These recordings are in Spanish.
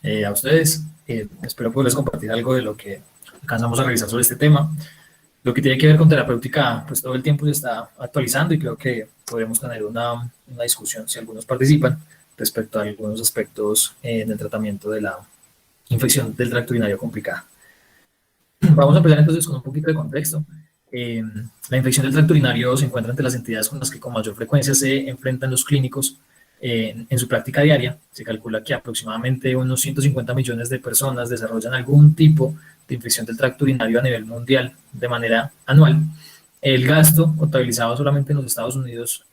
a ustedes. Espero poderles compartir algo de lo que alcanzamos a revisar sobre este tema. Lo que tiene que ver con terapéutica, pues todo el tiempo se está actualizando y creo que podremos tener una discusión, si algunos participan, respecto a algunos aspectos en el tratamiento de la infección del tracto urinario complicada. Vamos a empezar entonces con un poquito de contexto. La infección del tracto urinario se encuentra entre las entidades con las que con mayor frecuencia se enfrentan los clínicos en su práctica diaria. Se calcula que aproximadamente unos 150 millones de personas desarrollan algún tipo de infección del tracto urinario a nivel mundial de manera anual. El gasto contabilizado solamente en los Estados Unidos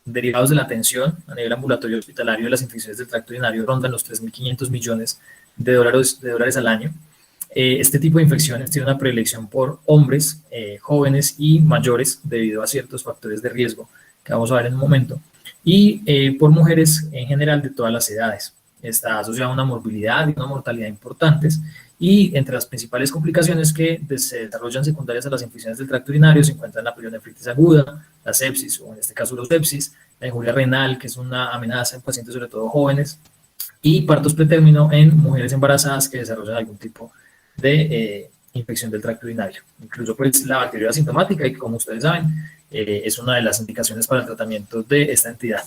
derivados de la atención a nivel ambulatorio hospitalario de las infecciones del tracto urinario rondan los 3.500 millones de dólares al año. Este tipo de infecciones tiene una predilección por hombres jóvenes y mayores debido a ciertos factores de riesgo que vamos a ver en un momento, y por mujeres en general de todas las edades. Está asociada a una morbilidad y una mortalidad importantes, y entre las principales complicaciones que se desarrollan secundarias a las infecciones del tracto urinario se encuentran la pielonefritis aguda, la sepsis, o en este caso la sepsis, la injuria renal, que es una amenaza en pacientes sobre todo jóvenes, y partos pretérmino en mujeres embarazadas que desarrollan algún tipo de infección del tracto urinario. Incluso pues la bacteria asintomática, y como ustedes saben, es una de las indicaciones para el tratamiento de esta entidad.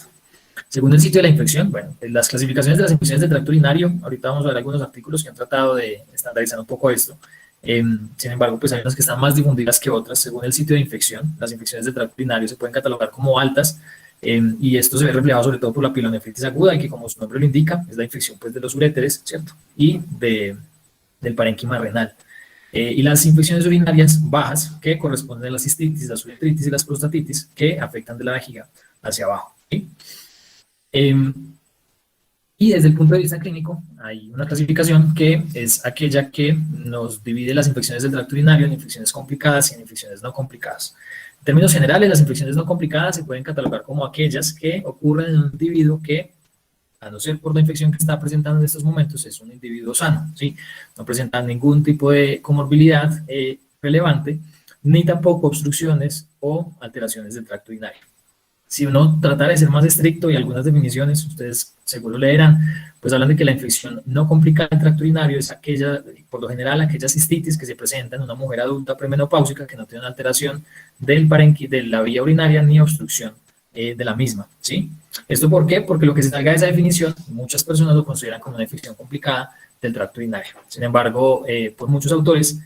Según el sitio de la infección, bueno, las clasificaciones de las infecciones del tracto urinario, ahorita vamos a ver algunos artículos que han tratado de estandarizar un poco esto. Sin embargo, pues hay unas que están más difundidas que otras. Según el sitio de infección, las infecciones del tracto urinario se pueden catalogar como altas, y esto se ve reflejado sobre todo por la pielonefritis aguda, y que como su nombre lo indica, es la infección pues de los uréteres, ¿cierto? Y del parénquima renal. Y las infecciones urinarias bajas, que corresponden a las cistitis, las uretritis y las prostatitis, que afectan de la vejiga hacia abajo, ¿sí? Y desde el punto de vista clínico, hay una clasificación que es aquella que nos divide las infecciones del tracto urinario en infecciones complicadas y en infecciones no complicadas. En términos generales, las infecciones no complicadas se pueden catalogar como aquellas que ocurren en un individuo que, a no ser por la infección que está presentando en estos momentos, es un individuo sano, ¿sí? No presenta ningún tipo de comorbilidad relevante, ni tampoco obstrucciones o alteraciones del tracto urinario. Si uno tratara de ser más estricto, y algunas definiciones ustedes seguro leerán, pues hablan de que la infección no complicada del tracto urinario es aquella, por lo general, aquella cistitis que se presenta en una mujer adulta premenopáusica que no tiene una alteración de la vía urinaria ni obstrucción de la misma, ¿sí? ¿Esto por qué? Porque lo que se salga de esa definición, muchas personas lo consideran como una infección complicada del tracto urinario. Sin embargo, por muchos autores,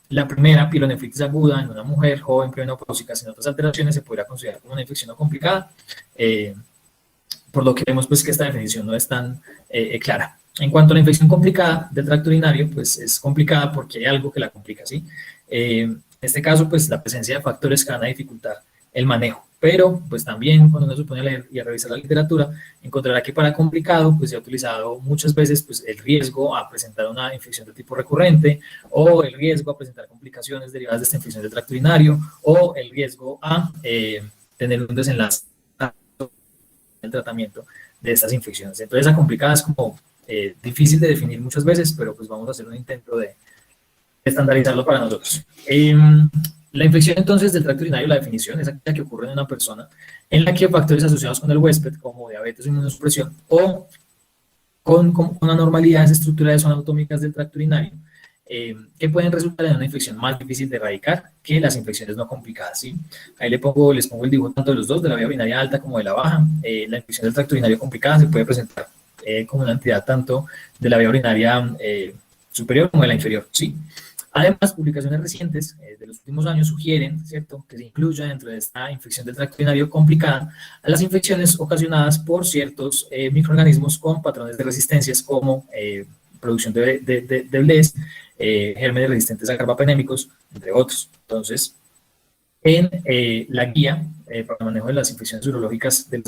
la primera, pielonefritis aguda en una mujer joven premenopáusica sin otras alteraciones, se podría considerar como una infección no complicada, por lo que vemos pues que esta definición no es tan clara. En cuanto a la infección complicada del tracto urinario, pues es complicada porque hay algo que la complica, ¿sí? En este caso, pues la presencia de factores que van a dificultar el manejo, pero pues también cuando uno se pone a leer y a revisar la literatura, encontrará que para complicado pues se ha utilizado muchas veces pues el riesgo a presentar una infección de tipo recurrente, o el riesgo a presentar complicaciones derivadas de esta infección del tracto urinario, o el riesgo a tener un desenlace en el tratamiento de estas infecciones. Entonces la complicada es como difícil de definir muchas veces, pero pues vamos a hacer un intento de estandarizarlo para nosotros. La infección entonces del tracto urinario, la definición es aquella que ocurre en una persona en la que factores asociados con el huésped, como diabetes o inmunosupresión, o con anormalidades estructurales o anatómicas del tracto urinario, que pueden resultar en una infección más difícil de erradicar que las infecciones no complicadas, ¿sí? Ahí les pongo el dibujo tanto de los dos, de la vía urinaria alta como de la baja. La infección del tracto urinario complicada se puede presentar como una entidad tanto de la vía urinaria superior como de la inferior, ¿sí? Además, publicaciones recientes de los últimos años sugieren, ¿cierto?, que se incluya dentro de esta infección del tracto urinario complicada a las infecciones ocasionadas por ciertos microorganismos con patrones de resistencias como producción de blés, gérmenes resistentes a carbapenémicos, entre otros. Entonces, en la guía para el manejo de las infecciones urológicas de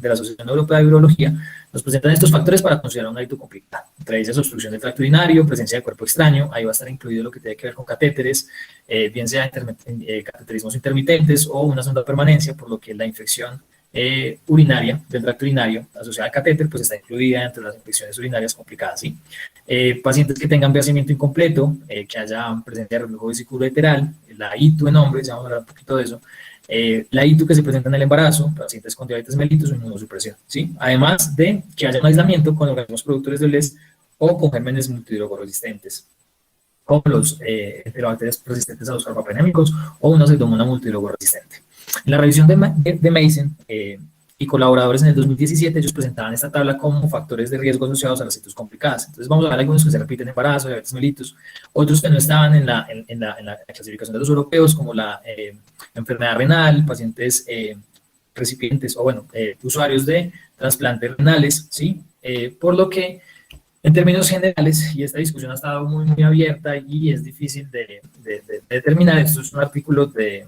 la Asociación Europea de Urología, nos presentan estos factores para considerar un hábito complicado. Entre ellas, obstrucción del tracto urinario, presencia de cuerpo extraño, ahí va a estar incluido lo que tiene que ver con catéteres, bien sea cateterismos intermitentes o una sonda de permanencia, por lo que la infección urinaria del tracto urinario asociada al catéter pues está incluida entre las infecciones urinarias complicadas, ¿sí? Pacientes que tengan vaciamiento incompleto, que haya presencia de reflujo vesículo-ureteral, la ITU en hombres, ya vamos a hablar un poquito de eso, la ITU que se presenta en el embarazo, pacientes con diabetes mellitus o inmunosupresión, ¿sí? Además de que haya un aislamiento con organismos productores de blés o con gérmenes multidrogoresistentes, como los enterobacterias resistentes a los carbapenémicos o una pseudomonas multidrogoresistente. En la revisión de Mason y colaboradores en el 2017, ellos presentaban esta tabla como factores de riesgo asociados a las citus complicadas. Entonces vamos a ver algunos que se repiten: embarazo, diabetes mellitus, otros que no estaban en la clasificación de los europeos, como la enfermedad renal, pacientes recipientes o bueno, usuarios de trasplantes renales, ¿sí? Por lo que en términos generales, y esta discusión ha estado muy abierta y es difícil de determinar, esto es un artículo de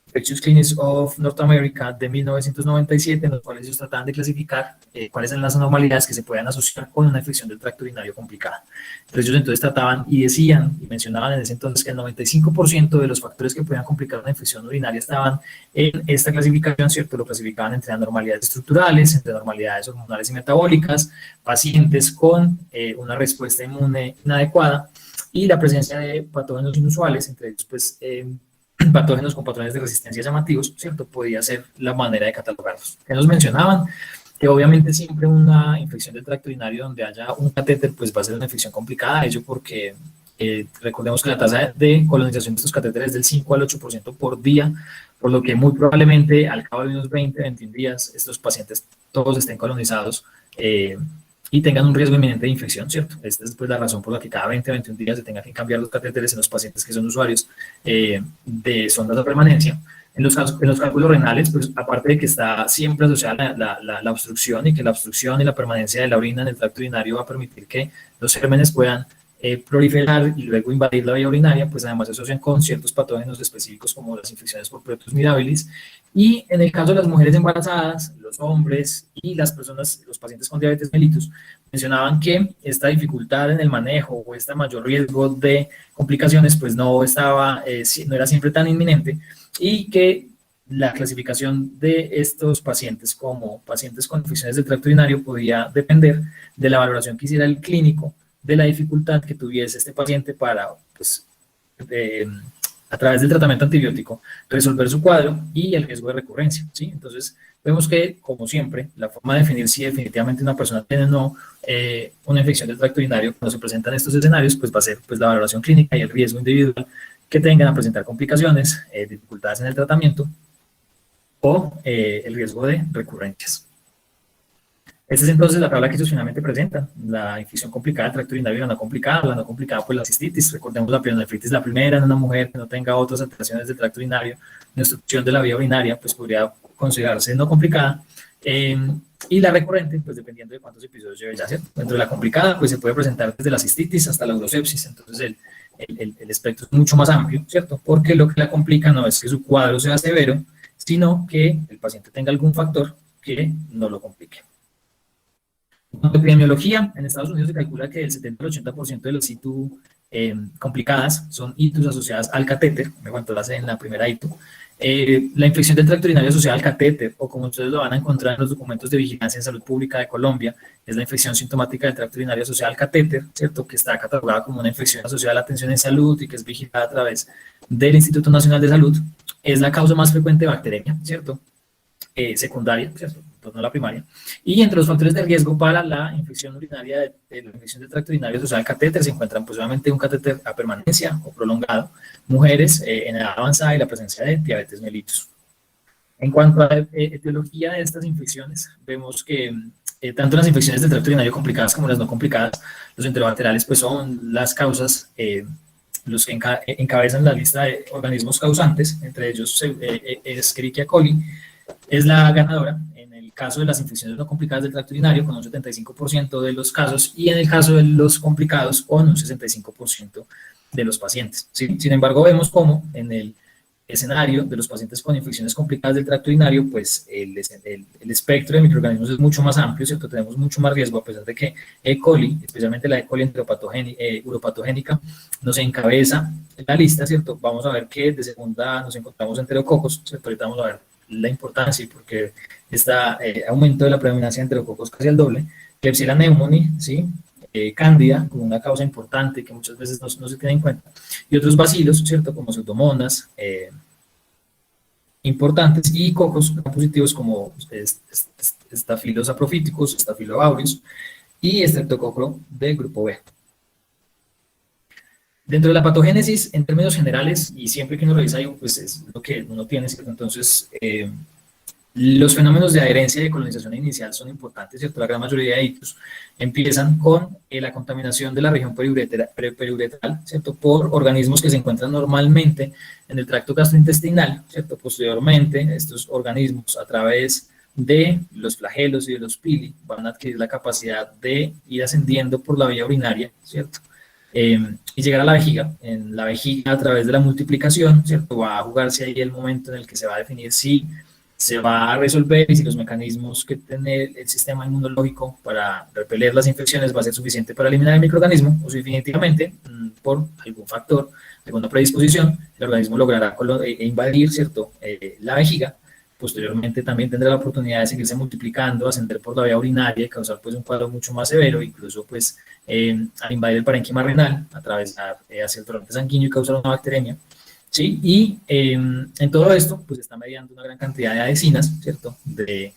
Infectious Clinics of North America de 1997, en los cuales ellos trataban de clasificar cuáles eran las anormalidades que se puedan asociar con una infección del tracto urinario complicada. Entonces ellos trataban y decían y mencionaban en ese entonces que el 95% de los factores que podían complicar una infección urinaria estaban en esta clasificación, ¿cierto? Lo clasificaban entre anormalidades estructurales, entre anormalidades hormonales y metabólicas, pacientes con una respuesta inmune inadecuada y la presencia de patógenos inusuales, entre ellos pues patógenos con patrones de resistencia llamativos, ¿cierto? Podía ser la manera de catalogarlos. Que nos mencionaban que obviamente siempre una infección del tracto urinario donde haya un catéter, pues va a ser una infección complicada, ello porque recordemos que la tasa de colonización de estos catéteres es del 5 al 8% por día, por lo que muy probablemente al cabo de unos 20, 21 días, estos pacientes todos estén colonizados y tengan un riesgo inminente de infección, ¿cierto? Esta es pues la razón por la que cada 20 a 21 días se tenga que cambiar los catéteres en los pacientes que son usuarios de sondas de permanencia. En los cálculos renales, pues aparte de que está siempre asociada la obstrucción y que la obstrucción y la permanencia de la orina en el tracto urinario va a permitir que los gérmenes puedan proliferar y luego invadir la vía urinaria, pues además se asocian con ciertos patógenos específicos como las infecciones por Proteus mirabilis. Y en el caso de las mujeres embarazadas, los hombres y las personas, los pacientes con diabetes mellitus, mencionaban que esta dificultad en el manejo o este mayor riesgo de complicaciones pues no era siempre tan inminente y que la clasificación de estos pacientes como pacientes con infecciones del tracto urinario podía depender de la valoración que hiciera el clínico, de la dificultad que tuviese este paciente para, pues, a través del tratamiento antibiótico, resolver su cuadro y el riesgo de recurrencia, ¿sí? Entonces, vemos que, como siempre, la forma de definir si definitivamente una persona tiene o no una infección del tracto urinario cuando se presentan estos escenarios, pues va a ser pues, la valoración clínica y el riesgo individual que tengan a presentar complicaciones, dificultades en el tratamiento o el riesgo de recurrencias. Esta es entonces la tabla que ellos finalmente presentan, la infección complicada del tracto urinario, la no complicada pues la cistitis. Recordemos la pielonefritis, la primera en una mujer que no tenga otras alteraciones del tracto urinario, una obstrucción de la vía urinaria, pues podría considerarse no complicada. Y la recurrente, pues dependiendo de cuántos episodios lleve ya, ¿cierto? Dentro de la complicada, pues se puede presentar desde la cistitis hasta la urosepsis, entonces el espectro es mucho más amplio, ¿cierto? Porque lo que la complica no es que su cuadro sea severo, sino que el paciente tenga algún factor que no lo complique. En cuanto a epidemiología, en Estados Unidos se calcula que el 70 al 80% de las ITU complicadas son ITUs asociadas al catéter, me cuento la en la primera ITU. La infección del tracto urinario asociada al catéter, o como ustedes lo van a encontrar en los documentos de vigilancia en salud pública de Colombia, es la infección sintomática del tracto urinario asociada al catéter, ¿cierto? Que está catalogada como una infección asociada a la atención en salud y que es vigilada a través del Instituto Nacional de Salud. Es la causa más frecuente de bacteremia, ¿cierto? Secundaria, ¿cierto? Pues no la primaria. Y entre los factores de riesgo para la infección urinaria, de la infección del tracto urinario asociada al catéter, se encuentran pues obviamente un catéter a permanencia o prolongado, mujeres en edad avanzada y la presencia de diabetes mellitus. En cuanto a la etiología de estas infecciones, vemos que tanto las infecciones del tracto urinario complicadas como las no complicadas, los enterobacteriales pues son las causas, los que encabezan la lista de organismos causantes, entre ellos Escherichia coli, es la ganadora en el caso de las infecciones no complicadas del tracto urinario con un 75% de los casos y en el caso de los complicados con un 65% de los pacientes. ¿Sí? Sin embargo, vemos cómo en el escenario de los pacientes con infecciones complicadas del tracto urinario, pues el espectro de microorganismos es mucho más amplio, ¿cierto? Tenemos mucho más riesgo, a pesar de que E. coli, especialmente la E. coli uropatogénica, nos encabeza la lista, ¿cierto? Vamos a ver que de segunda nos encontramos enterococos, ¿cierto? Ahorita vamos a ver la importancia, porque está aumento de la predominancia de enterococos casi al doble, Klebsiella pneumoniae, ¿sí? Cándida, como una causa importante que muchas veces no se tiene en cuenta, y otros bacilos, ¿cierto? Como pseudomonas, importantes, y cocos positivos como estafilos saprophyticus, Staphyloaureus, y estreptococo del grupo B. Dentro de la patogénesis, en términos generales, y siempre que uno revisa ahí, pues es lo que uno tiene, ¿cierto? Entonces, los fenómenos de adherencia y de colonización inicial son importantes, ¿cierto? La gran mayoría de ellos empiezan con la contaminación de la región periuretral, ¿cierto? Por organismos que se encuentran normalmente en el tracto gastrointestinal, ¿cierto? Posteriormente, estos organismos, a través de los flagelos y de los pili, van a adquirir la capacidad de ir ascendiendo por la vía urinaria, ¿cierto? Y llegar a la vejiga. En la vejiga, a través de la multiplicación, ¿cierto? Va a jugarse ahí el momento en el que se va a definir si se va a resolver y si los mecanismos que tiene el sistema inmunológico para repeler las infecciones va a ser suficiente para eliminar el microorganismo, o si definitivamente, por algún factor, alguna predisposición, el organismo logrará invadir, ¿cierto? La vejiga. Posteriormente también tendrá la oportunidad de seguirse multiplicando, ascender por la vía urinaria y causar pues un cuadro mucho más severo, incluso pues al invadir el parénquima renal, atravesar hacia el torrente sanguíneo y causar una bacteremia. ¿Sí? Y en todo esto, pues está mediando una gran cantidad de adhesinas, ¿cierto? De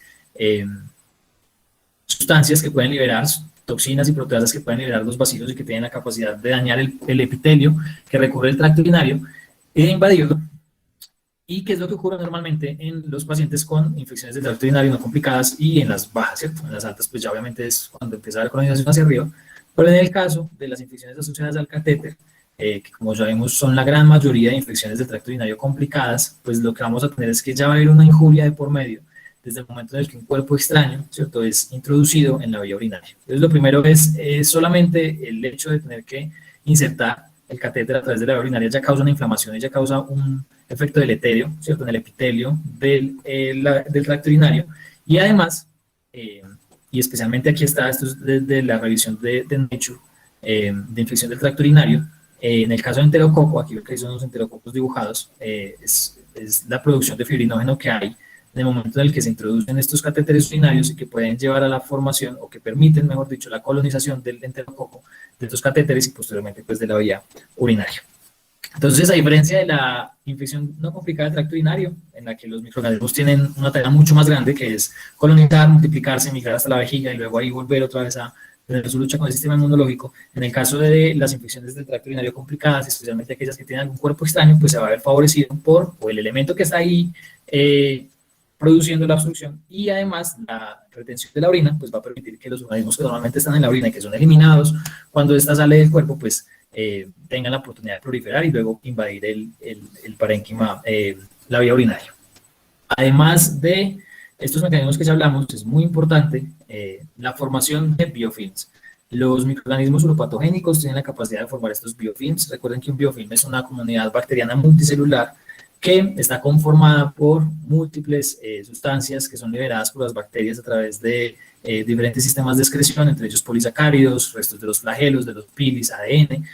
sustancias que pueden liberar, toxinas y proteasas que pueden liberar los bacilos y que tienen la capacidad de dañar el epitelio que recorre el tracto urinario e invadirlo. ¿Y qué es lo que ocurre normalmente en los pacientes con infecciones del tracto urinario no complicadas y en las bajas, ¿cierto? En las altas, pues ya obviamente es cuando empieza a haber colonización hacia arriba, pero en el caso de las infecciones asociadas al catéter, que como sabemos son la gran mayoría de infecciones del tracto urinario complicadas, pues lo que vamos a tener es que ya va a haber una injuria de por medio desde el momento en el que un cuerpo extraño, ¿cierto?, es introducido en la vía urinaria. Entonces, lo primero es solamente el hecho de tener que insertar el catéter a través de la vía urinaria ya causa una inflamación y ya causa un efecto deleterio, ¿cierto?, en el epitelio del tracto urinario. Y además, y especialmente aquí está, esto es desde la revisión de Nature, de infección del tracto urinario, en el caso de enterococo, aquí lo que son los enterococos dibujados, es la producción de fibrinógeno que hay en el momento en el que se introducen estos catéteres urinarios y que pueden llevar a la formación, o que permiten, mejor dicho, la colonización del enterococo, de estos catéteres y posteriormente pues de la vía urinaria. Entonces, a diferencia de la infección no complicada del tracto urinario, en la que los microorganismos tienen una tarea mucho más grande, que es colonizar, multiplicarse, migrar hasta la vejiga y luego ahí volver otra vez a tener su lucha con el sistema inmunológico, en el caso de las infecciones del tracto urinario complicadas, especialmente aquellas que tienen algún cuerpo extraño, pues se va a ver favorecido por o el elemento que está ahí produciendo la obstrucción, y además la retención de la orina pues va a permitir que los organismos que normalmente están en la orina y que son eliminados cuando esta sale del cuerpo, pues tengan la oportunidad de proliferar y luego invadir el parénquima, la vía urinaria. Además de estos mecanismos que ya hablamos, es muy importante la formación de biofilms. Los microorganismos uropatogénicos tienen la capacidad de formar estos biofilms. Recuerden que un biofilm es una comunidad bacteriana multicelular que está conformada por múltiples sustancias que son liberadas por las bacterias a través de diferentes sistemas de excreción, entre ellos polisacáridos, restos de los flagelos, de los pilis, ADN,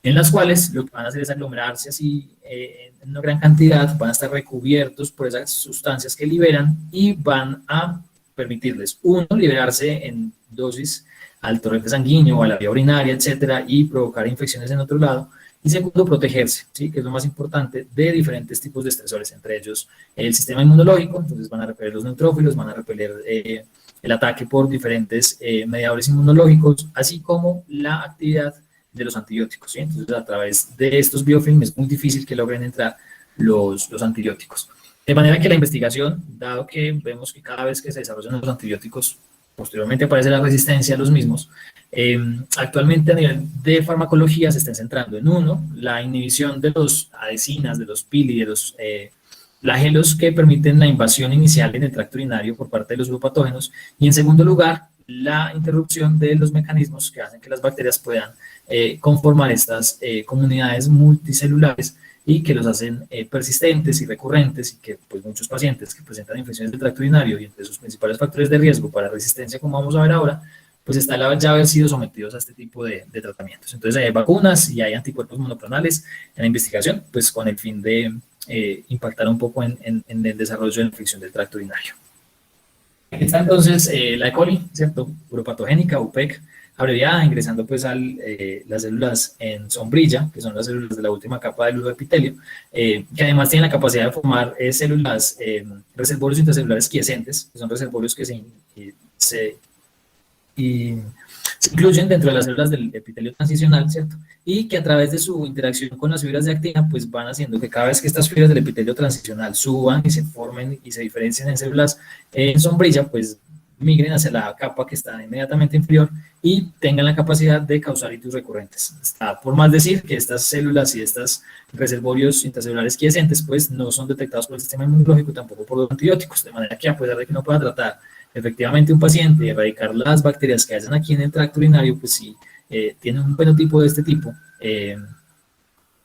en las cuales lo que van a hacer es aglomerarse así en una gran cantidad, van a estar recubiertos por esas sustancias que liberan y van a permitirles, uno, liberarse en dosis al torrente sanguíneo o a la vía urinaria, etcétera, y provocar infecciones en otro lado. Y segundo, protegerse, ¿sí?, que es lo más importante, de diferentes tipos de estresores, entre ellos el sistema inmunológico. Entonces van a repeler los neutrófilos, van a repeler el ataque por diferentes mediadores inmunológicos, así como la actividad de los antibióticos, ¿sí? Entonces, a través de estos biofilms es muy difícil que logren entrar los antibióticos. De manera que la investigación, dado que vemos que cada vez que se desarrollan los antibióticos, posteriormente aparece la resistencia a los mismos, actualmente a nivel de farmacología se están centrando en uno, la inhibición de los adhesinas, de los pili, de los flagelos que permiten la invasión inicial en el tracto urinario por parte de los uropatógenos, y en segundo lugar, la interrupción de los mecanismos que hacen que las bacterias puedan conformar estas comunidades multicelulares y que los hacen persistentes y recurrentes, y que pues muchos pacientes que presentan infecciones del tracto urinario, y entre sus principales factores de riesgo para resistencia, como vamos a ver ahora, pues está el ya haber sido sometidos a este tipo de tratamientos. Entonces hay vacunas y hay anticuerpos monoclonales en la investigación, pues con el fin de impactar un poco en el desarrollo de la infección del tracto urinario. Está entonces la E. coli, ¿cierto?, uropatogénica, UPEC, abreviada, ingresando pues a las células en sombrilla, que son las células de la última capa del uroepitelio, que además tienen la capacidad de formar células, reservorios intracelulares quiescentes, que son reservorios que se y se incluyen dentro de las células del epitelio transicional, ¿cierto? Y que a través de su interacción con las fibras de actina, pues van haciendo que cada vez que estas fibras del epitelio transicional suban y se formen y se diferencien en células en sombrilla, pues migren hacia la capa que está inmediatamente inferior y tengan la capacidad de causar ictus recurrentes. Está por más decir que estas células y estos reservorios intracelulares quiescentes pues no son detectados por el sistema inmunológico, tampoco por los antibióticos, de manera que a pesar de que no pueda tratar efectivamente un paciente y erradicar las bacterias que hayan aquí en el tracto urinario, pues si tiene un fenotipo de este tipo,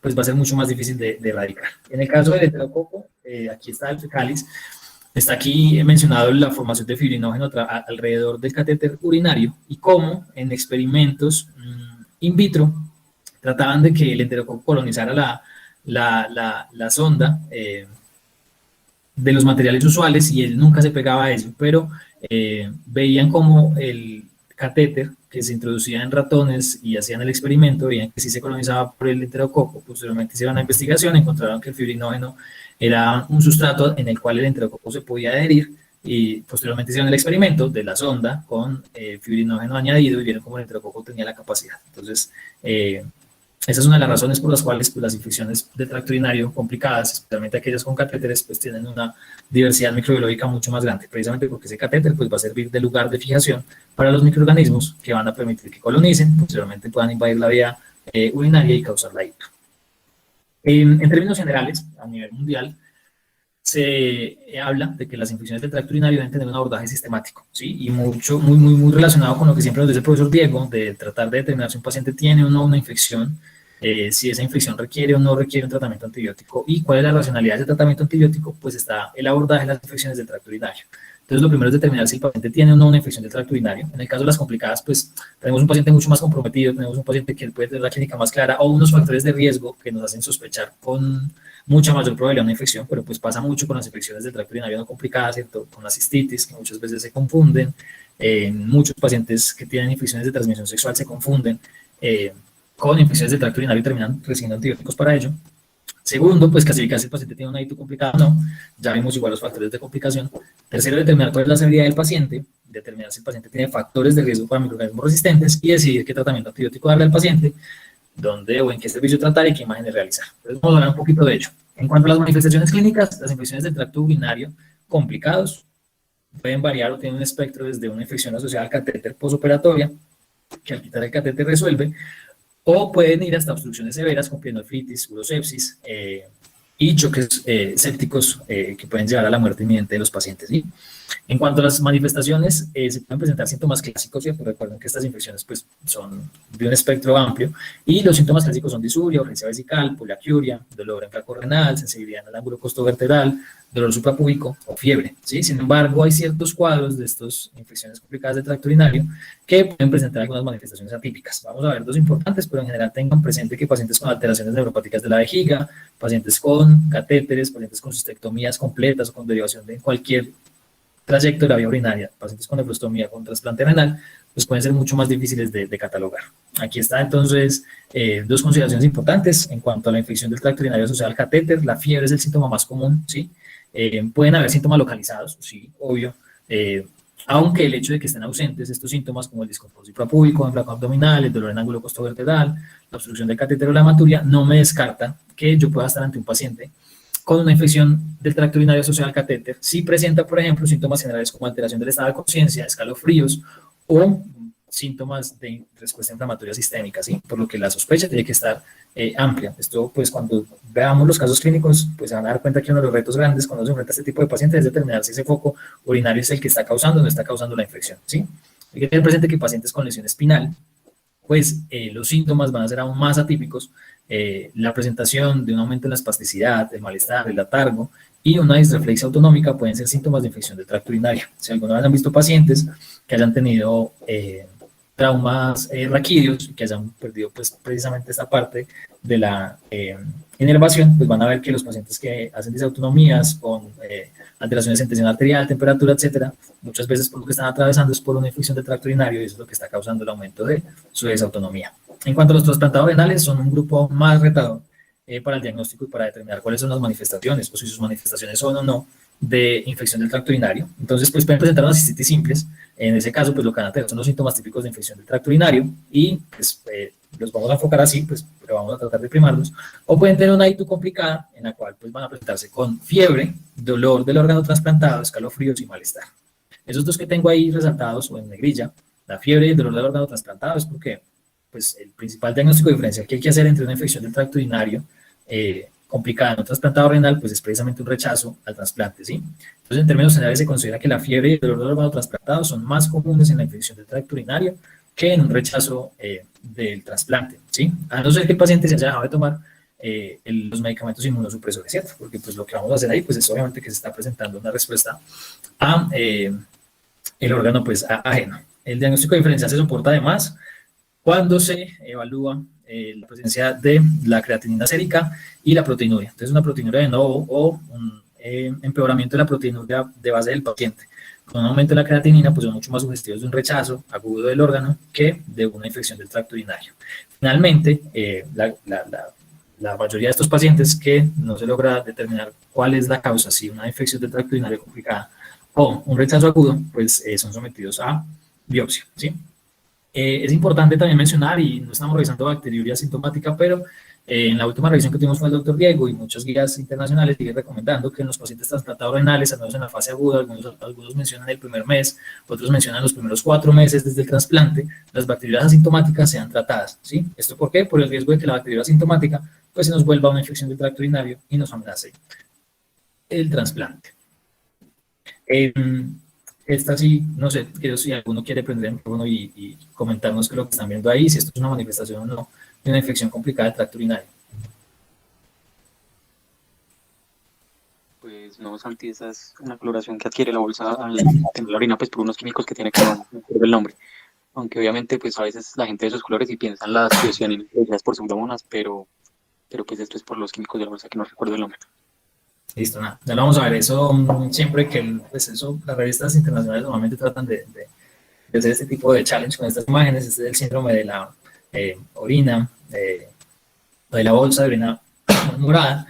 pues va a ser mucho más difícil de erradicar. En el caso del enterococo, aquí está el fecalis. Está aquí mencionado la formación de fibrinógeno alrededor del catéter urinario y cómo en experimentos in vitro trataban de que el enterococo colonizara la sonda de los materiales usuales y él nunca se pegaba a eso, pero veían como el catéter que se introducía en ratones y hacían el experimento, veían que sí se colonizaba por el enterococo. Posteriormente hicieron una investigación, encontraron que el fibrinógeno era un sustrato en el cual el enterococo se podía adherir y posteriormente hicieron el experimento de la sonda con fibrinógeno añadido y vieron cómo el enterococo tenía la capacidad. Entonces, esa es una de las razones por las cuales pues, las infecciones de tracto urinario complicadas, especialmente aquellas con catéteres, pues tienen una diversidad microbiológica mucho más grande, precisamente porque ese catéter pues, va a servir de lugar de fijación para los microorganismos que van a permitir que colonicen, posteriormente puedan invadir la vía urinaria y causar la ictus. En términos generales, a nivel mundial, se habla de que las infecciones del tracto urinario deben tener un abordaje sistemático, ¿sí? Y muy relacionado con lo que siempre nos dice el profesor Diego, de tratar de determinar si un paciente tiene o no una infección, si esa infección requiere o no requiere un tratamiento antibiótico y cuál es la racionalidad de ese tratamiento antibiótico, pues está el abordaje de las infecciones del tracto urinario. Entonces, lo primero es determinar si el paciente tiene o no una infección del tracto urinario. En el caso de las complicadas, pues tenemos un paciente mucho más comprometido, tenemos un paciente que puede tener la clínica más clara o unos factores de riesgo que nos hacen sospechar con mucha mayor probabilidad de una infección, pero pues pasa mucho con las infecciones del tracto urinario no complicadas, ¿cierto? Con la cistitis, que muchas veces se confunden. Muchos pacientes que tienen infecciones de transmisión sexual se confunden con infecciones del tracto urinario y terminan recibiendo antibióticos para ello. Segundo, pues clasificar si el paciente tiene una ictus complicada o no. Ya vimos igual los factores de complicación. Tercero, determinar cuál es la severidad del paciente, determinar si el paciente tiene factores de riesgo para microorganismos resistentes y decidir qué tratamiento antibiótico darle al paciente, dónde o en qué servicio tratar y qué imágenes realizar. Entonces vamos a hablar un poquito de ello. En cuanto a las manifestaciones clínicas, las infecciones del tracto urinario complicados pueden variar o tienen un espectro desde una infección asociada al catéter posoperatoria, que al quitar el catéter resuelve, o pueden ir hasta obstrucciones severas con pielonefritis, urosepsis y choques sépticos que pueden llevar a la muerte inminente de los pacientes, ¿sí? En cuanto a las manifestaciones, se pueden presentar síntomas clásicos, ¿cierto? Recuerden que estas infecciones pues, son de un espectro amplio y los síntomas clásicos son disuria, urgencia vesical, poliaquiuria, dolor en flaco renal, sensibilidad en el ángulo costovertebral, dolor suprapúbico o fiebre, ¿sí? Sin embargo, hay ciertos cuadros de estas infecciones complicadas del tracto urinario que pueden presentar algunas manifestaciones atípicas. Vamos a ver dos importantes, pero en general tengan presente que pacientes con alteraciones neuropáticas de la vejiga, pacientes con catéteres, pacientes con cistectomías completas o con derivación de cualquier trayecto de la vía urinaria, pacientes con nefrostomía, con trasplante renal, pues pueden ser mucho más difíciles de catalogar. Aquí está entonces dos consideraciones importantes en cuanto a la infección del tracto urinario asociada al catéter. La fiebre es el síntoma más común, ¿sí? Pueden haber síntomas localizados, sí, obvio, aunque el hecho de que estén ausentes estos síntomas como el disconfort suprapúbico, el flaco abdominal, el dolor en ángulo costovertebral, la obstrucción del catéter o la hematuria, no me descarta que yo pueda estar ante un paciente con una infección del tracto urinario asociada al catéter, si presenta, por ejemplo, síntomas generales como alteración del estado de conciencia, escalofríos o síntomas de respuesta inflamatoria sistémica, ¿sí? Por lo que la sospecha tiene que estar amplia. Esto, pues, cuando veamos los casos clínicos, pues se van a dar cuenta que uno de los retos grandes cuando se enfrenta a este tipo de pacientes es determinar si ese foco urinario es el que está causando o no está causando la infección, ¿sí? Hay que tener presente que pacientes con lesión espinal, pues los síntomas van a ser aún más atípicos, la presentación de un aumento en la espasticidad, el malestar, el letargo y una disreflexia autonómica pueden ser síntomas de infección del tracto urinario. Si alguna vez han visto pacientes que hayan tenido traumas raquídeos y que hayan perdido pues, precisamente esta parte de la inervación, pues van a ver que los pacientes que hacen disautonomías con alteraciones en tensión arterial, temperatura, etcétera, muchas veces por lo que están atravesando es por una infección del tracto urinario y eso es lo que está causando el aumento de su desautonomía. En cuanto a los trasplantados renales, son un grupo más retador. para el diagnóstico y para determinar cuáles son las manifestaciones o si sus manifestaciones son o no de infección del tracto urinario. Entonces, pues pueden presentar unas cistitis simples. En ese caso, pues lo que van a tener son los síntomas típicos de infección del tracto urinario y pues los vamos a enfocar así, pues, pero vamos a tratar de primarlos. O pueden tener una ITU complicada en la cual pues van a presentarse con fiebre, dolor del órgano trasplantado, escalofríos y malestar. Esos dos que tengo ahí resaltados o en negrilla, la fiebre y el dolor del órgano trasplantado, es porque pues, el principal diagnóstico diferencial que hay que hacer entre una infección del tracto urinario complicada en un trasplantado renal, pues es precisamente un rechazo al trasplante, ¿sí? Entonces, en términos generales, se considera que la fiebre y el dolor del órgano trasplantado son más comunes en la infección del tracto urinario que en un rechazo del trasplante, ¿sí? A no ser que el paciente se haya dejado de tomar los medicamentos inmunosupresores, ¿cierto? Porque pues lo que vamos a hacer ahí, pues es obviamente que se está presentando una respuesta a el órgano, pues, ajeno. El diagnóstico diferencial se soporta además cuando se evalúa la presencia de la creatinina sérica y la proteinuria. Entonces, una proteinuria de nuevo o un empeoramiento de la proteinuria de base del paciente. Con un aumento de la creatinina, pues son mucho más sugestivos de un rechazo agudo del órgano que de una infección del tracto urinario. Finalmente, la mayoría de estos pacientes que no se logra determinar cuál es la causa, si una infección del tracto urinario complicada o un rechazo agudo, pues son sometidos a biopsia, ¿sí? Es importante también mencionar, y no estamos revisando bacteriuria sintomática, pero en la última revisión que tuvimos con el doctor Diego y muchas guías internacionales siguen recomendando que en los pacientes trasplantados renales, al menos en la fase aguda, algunos mencionan el primer mes, otros mencionan los primeros 4 meses desde el trasplante, las bacteriurias asintomáticas sean tratadas, ¿sí? ¿Esto por qué? Por el riesgo de que la bacteriuria asintomática pues se nos vuelva una infección del tracto urinario y nos amenace el trasplante. Esta sí, no sé, si alguno quiere prender el micrófono y comentarnos qué es lo que están viendo ahí, si esto es una manifestación o no de una infección complicada del tracto urinario. Pues no, Santi, esa es una coloración que adquiere la bolsa al tener la orina, pues por unos químicos que tiene que no recuerdo el nombre. Aunque obviamente pues a veces la gente de esos colores y piensa en las biocidaninas por pseudomonas, pero pues esto es por los químicos de la bolsa que no recuerdo el nombre. Listo, nada, ya lo vamos a ver. Eso siempre que, pues eso, las revistas internacionales normalmente tratan de hacer este tipo de challenge con estas imágenes. Este es el síndrome de la orina, de la bolsa de orina morada.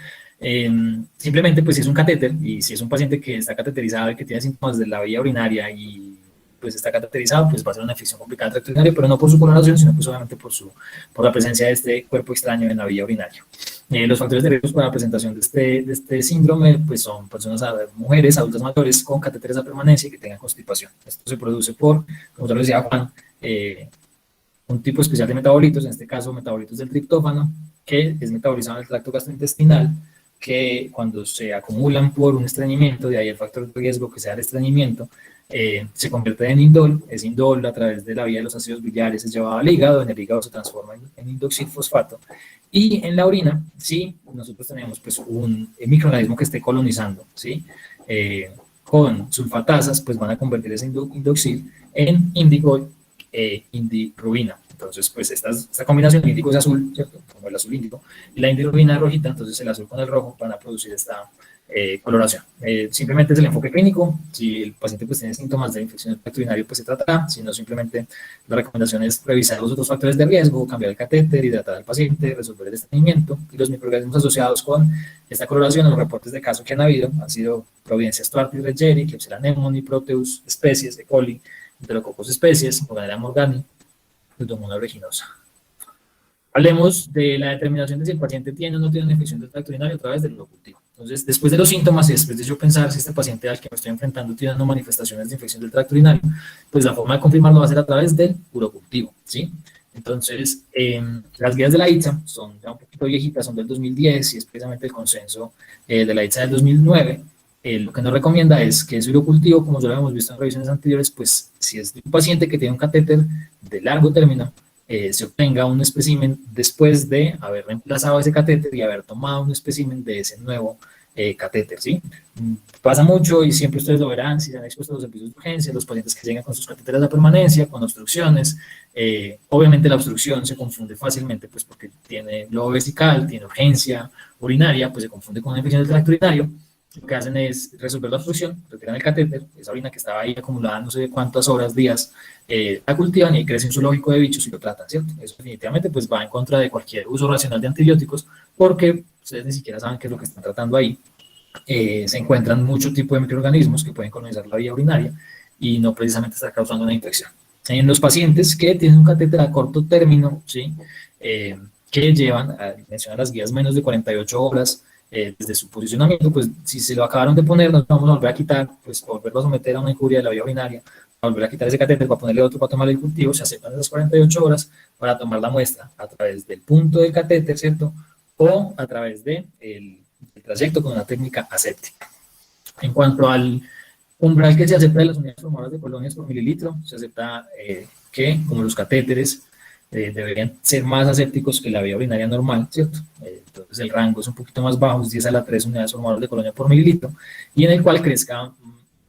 Simplemente, pues si es un catéter y si es un paciente que está cateterizado y que tiene síntomas de la vía urinaria y pues está cateterizado, pues va a ser una infección complicada del tracto urinario, pero no por su coloración, sino pues obviamente por la presencia de este cuerpo extraño en la vía urinaria. Los factores de riesgo para la presentación de este síndrome pues son personas, mujeres, adultas mayores con catéteres a permanencia y que tengan constipación. Esto se produce por, como ya lo decía Juan, un tipo especial de metabolitos, en este caso metabolitos del triptófano, que es metabolizado en el tracto gastrointestinal, que cuando se acumulan por un estreñimiento, de ahí el factor de riesgo que sea el estreñimiento, se convierte en indol. Es indol a través de la vía de los ácidos biliares, es llevado al hígado, en el hígado se transforma en indoxilfosfato, y en la orina, sí, nosotros tenemos pues un microorganismo que esté colonizando, ¿sí? Con sulfatasas, pues van a convertir ese indoxil en índigo indirubina. Entonces, pues esta combinación, el índigo es azul, ¿cierto? Como el azul índigo, y la indirubina es rojita, entonces el azul con el rojo van a producir esta coloración. Simplemente es el enfoque clínico. Si el paciente pues tiene síntomas de infección del tracto urinario, pues se tratará. Si no, simplemente la recomendación es revisar los otros factores de riesgo, cambiar el catéter, hidratar al paciente, resolver el estreñimiento, y los microorganismos asociados con esta coloración. Los reportes de casos que han habido han sido Providencia Stuarti, Reggeri, Klebsiella pneumoniae, Proteus especies, E. coli, Enterococcus especies, Morganella morgani, Pseudomonas aeruginosa. Hablemos de la determinación de si el paciente tiene o no tiene una infección del tracto urinario a través del urocultivo. Entonces, después de los síntomas y después de yo pensar si este paciente al que me estoy enfrentando tiene no manifestaciones de infección del tracto urinario, pues la forma de confirmarlo va a ser a través del urocultivo, ¿sí? Entonces, las guías de la ITSA son ya un poquito viejitas, son del 2010 y es precisamente el consenso de la ITSA del 2009. Lo que nos recomienda es que ese urocultivo, como ya lo hemos visto en revisiones anteriores, pues si es de un paciente que tiene un catéter de largo término, se obtenga un espécimen después de haber reemplazado ese catéter y haber tomado un espécimen de ese nuevo catéter, ¿sí? Pasa mucho y siempre ustedes lo verán si se han expuesto a los servicios de urgencia, los pacientes que llegan con sus catéteres de permanencia, con obstrucciones. Obviamente la obstrucción se confunde fácilmente, pues porque tiene globo vesical, tiene urgencia urinaria, pues se confunde con una infección del tracto urinario. lo que hacen es resolver la obstrucción, retiran el catéter, esa orina que estaba ahí acumulada no sé cuántas horas, días, la cultivan y ahí crece un zoológico de bichos y lo tratan, ¿cierto? Eso definitivamente pues va en contra de cualquier uso racional de antibióticos, porque ustedes ni siquiera saben qué es lo que están tratando ahí. Se encuentran mucho tipo de microorganismos que pueden colonizar la vía urinaria y no precisamente estar causando una infección. En los pacientes que tienen un catéter a corto término, ¿sí? Que llevan, mencionan las guías, menos de 48 horas, desde su posicionamiento, pues si se lo acabaron de poner, nos vamos a volver a quitar, pues volverlo a someter a una injuria de la vía urinaria, a volver a quitar ese catéter, para ponerle otro para tomar el cultivo, se aceptan esas 48 horas para tomar la muestra a través del punto del catéter, ¿cierto? O a través del trayecto con una técnica aséptica. En cuanto al umbral que se acepta de las unidades formadoras de colonias por mililitro, se acepta que, como los catéteres, deberían ser más asépticos que la vía urinaria normal, ¿cierto? Entonces el rango es un poquito más bajo, es 10 a la 3 unidades formadoras de colonia por mililitro, y en el cual crezca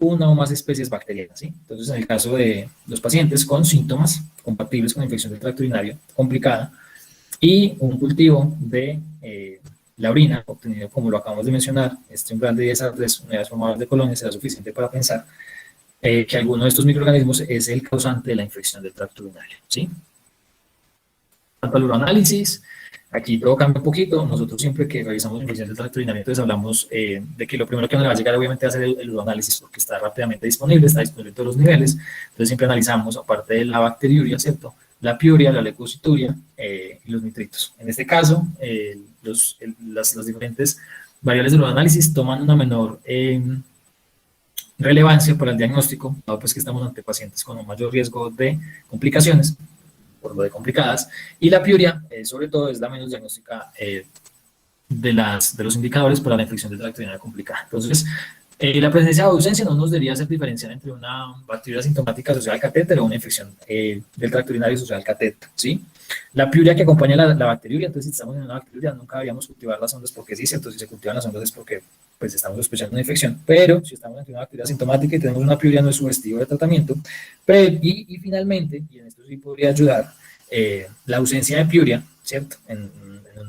una o más especies bacterianas, ¿sí? Entonces, en el caso de los pacientes con síntomas compatibles con infección del tracto urinario complicada y un cultivo de la orina, obtenido como lo acabamos de mencionar, este umbral de 10 a 3 unidades formadoras de colonia será suficiente para pensar que alguno de estos microorganismos es el causante de la infección del tracto urinario, ¿sí? Cuanto al uroanálisis, aquí todo cambia un poquito. Nosotros siempre que revisamos infección del tracto urinario, entonces hablamos de que lo primero que nos va a llegar obviamente va a ser el uroanálisis, porque está rápidamente disponible, está disponible en todos los niveles. Entonces siempre analizamos, aparte de la bacteriuria, ¿cierto?, la piuria, la leucocituria y los nitritos. En este caso, las diferentes variables del uroanálisis toman una menor relevancia para el diagnóstico, dado pues que estamos ante pacientes con un mayor riesgo de complicaciones, por lo de complicadas, y la piuria, sobre todo, es la menos diagnóstica de los indicadores para la infección del tracto urinario complicada. Entonces, la presencia de ausencia no nos debería hacer diferenciar entre una bacteria sintomática asociada al catéter o una infección del tracto urinario asociada al catéter, ¿sí? La piuria que acompaña la bacteriuria, entonces si estamos en una bacteriuria nunca deberíamos cultivar las ondas porque sí, ¿cierto? Si se cultivan las ondas es porque pues estamos sospechando una infección, pero si estamos ante una bacteria sintomática y tenemos una piuria no es sugestivo de tratamiento. Y finalmente, y en esto sí podría ayudar, la ausencia de piuria, ¿cierto? En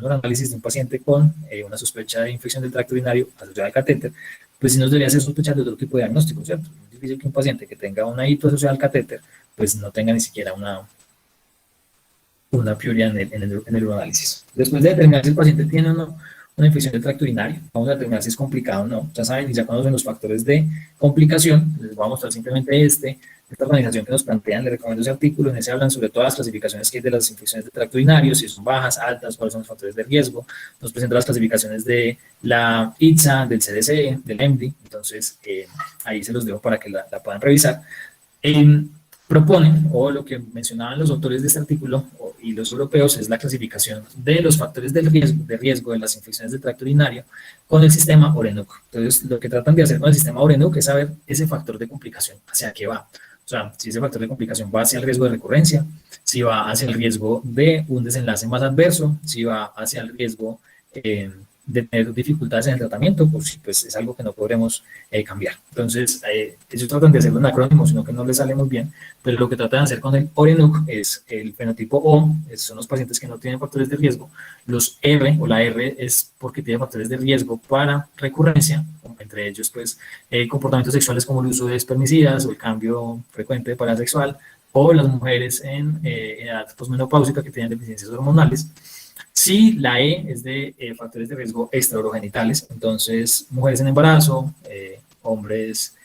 un análisis de un paciente con una sospecha de infección del tracto urinario asociada al catéter, pues sí nos debería hacer sospechar de otro tipo de diagnóstico, ¿cierto? Es difícil que un paciente que tenga una hito asociada al catéter, pues no tenga ni siquiera una piuria en el uroanálisis. Después de determinar si el paciente tiene o no una infección del tracto urinario, vamos a determinar si es complicado o no. Ya saben, y ya conocen los factores de complicación, les voy a mostrar simplemente esta organización que nos plantean, les recomiendo ese artículo, en ese hablan sobre todas las clasificaciones que hay de las infecciones de tracto urinario, si son bajas, altas, cuáles son los factores de riesgo, nos presenta las clasificaciones de la ITSA, del CDC, del EMDI, entonces ahí se los dejo para que la puedan revisar. Proponen, o lo que mencionaban los autores de este artículo y los europeos, es la clasificación de los factores de riesgo de las infecciones del tracto urinario con el sistema ORENUC. Entonces, lo que tratan de hacer con el sistema ORENUC es saber ese factor de complicación, hacia qué va. O sea, si ese factor de complicación va hacia el riesgo de recurrencia, si va hacia el riesgo de un desenlace más adverso, si va hacia el riesgo de tener dificultades en el tratamiento, pues es algo que no podremos cambiar. Entonces, ellos tratan de hacerlo en acrónimo, sino que no les sale muy bien, pero lo que tratan de hacer con el ORENUC es el fenotipo O, son los pacientes que no tienen factores de riesgo, los R o la R es porque tiene factores de riesgo para recurrencia, entre ellos pues comportamientos sexuales como el uso de espermicidas o el cambio frecuente de pareja sexual, o las mujeres en edad posmenopáusica que tienen deficiencias hormonales. Si la E es de factores de riesgo extraorogenitales, entonces mujeres en embarazo, hombres,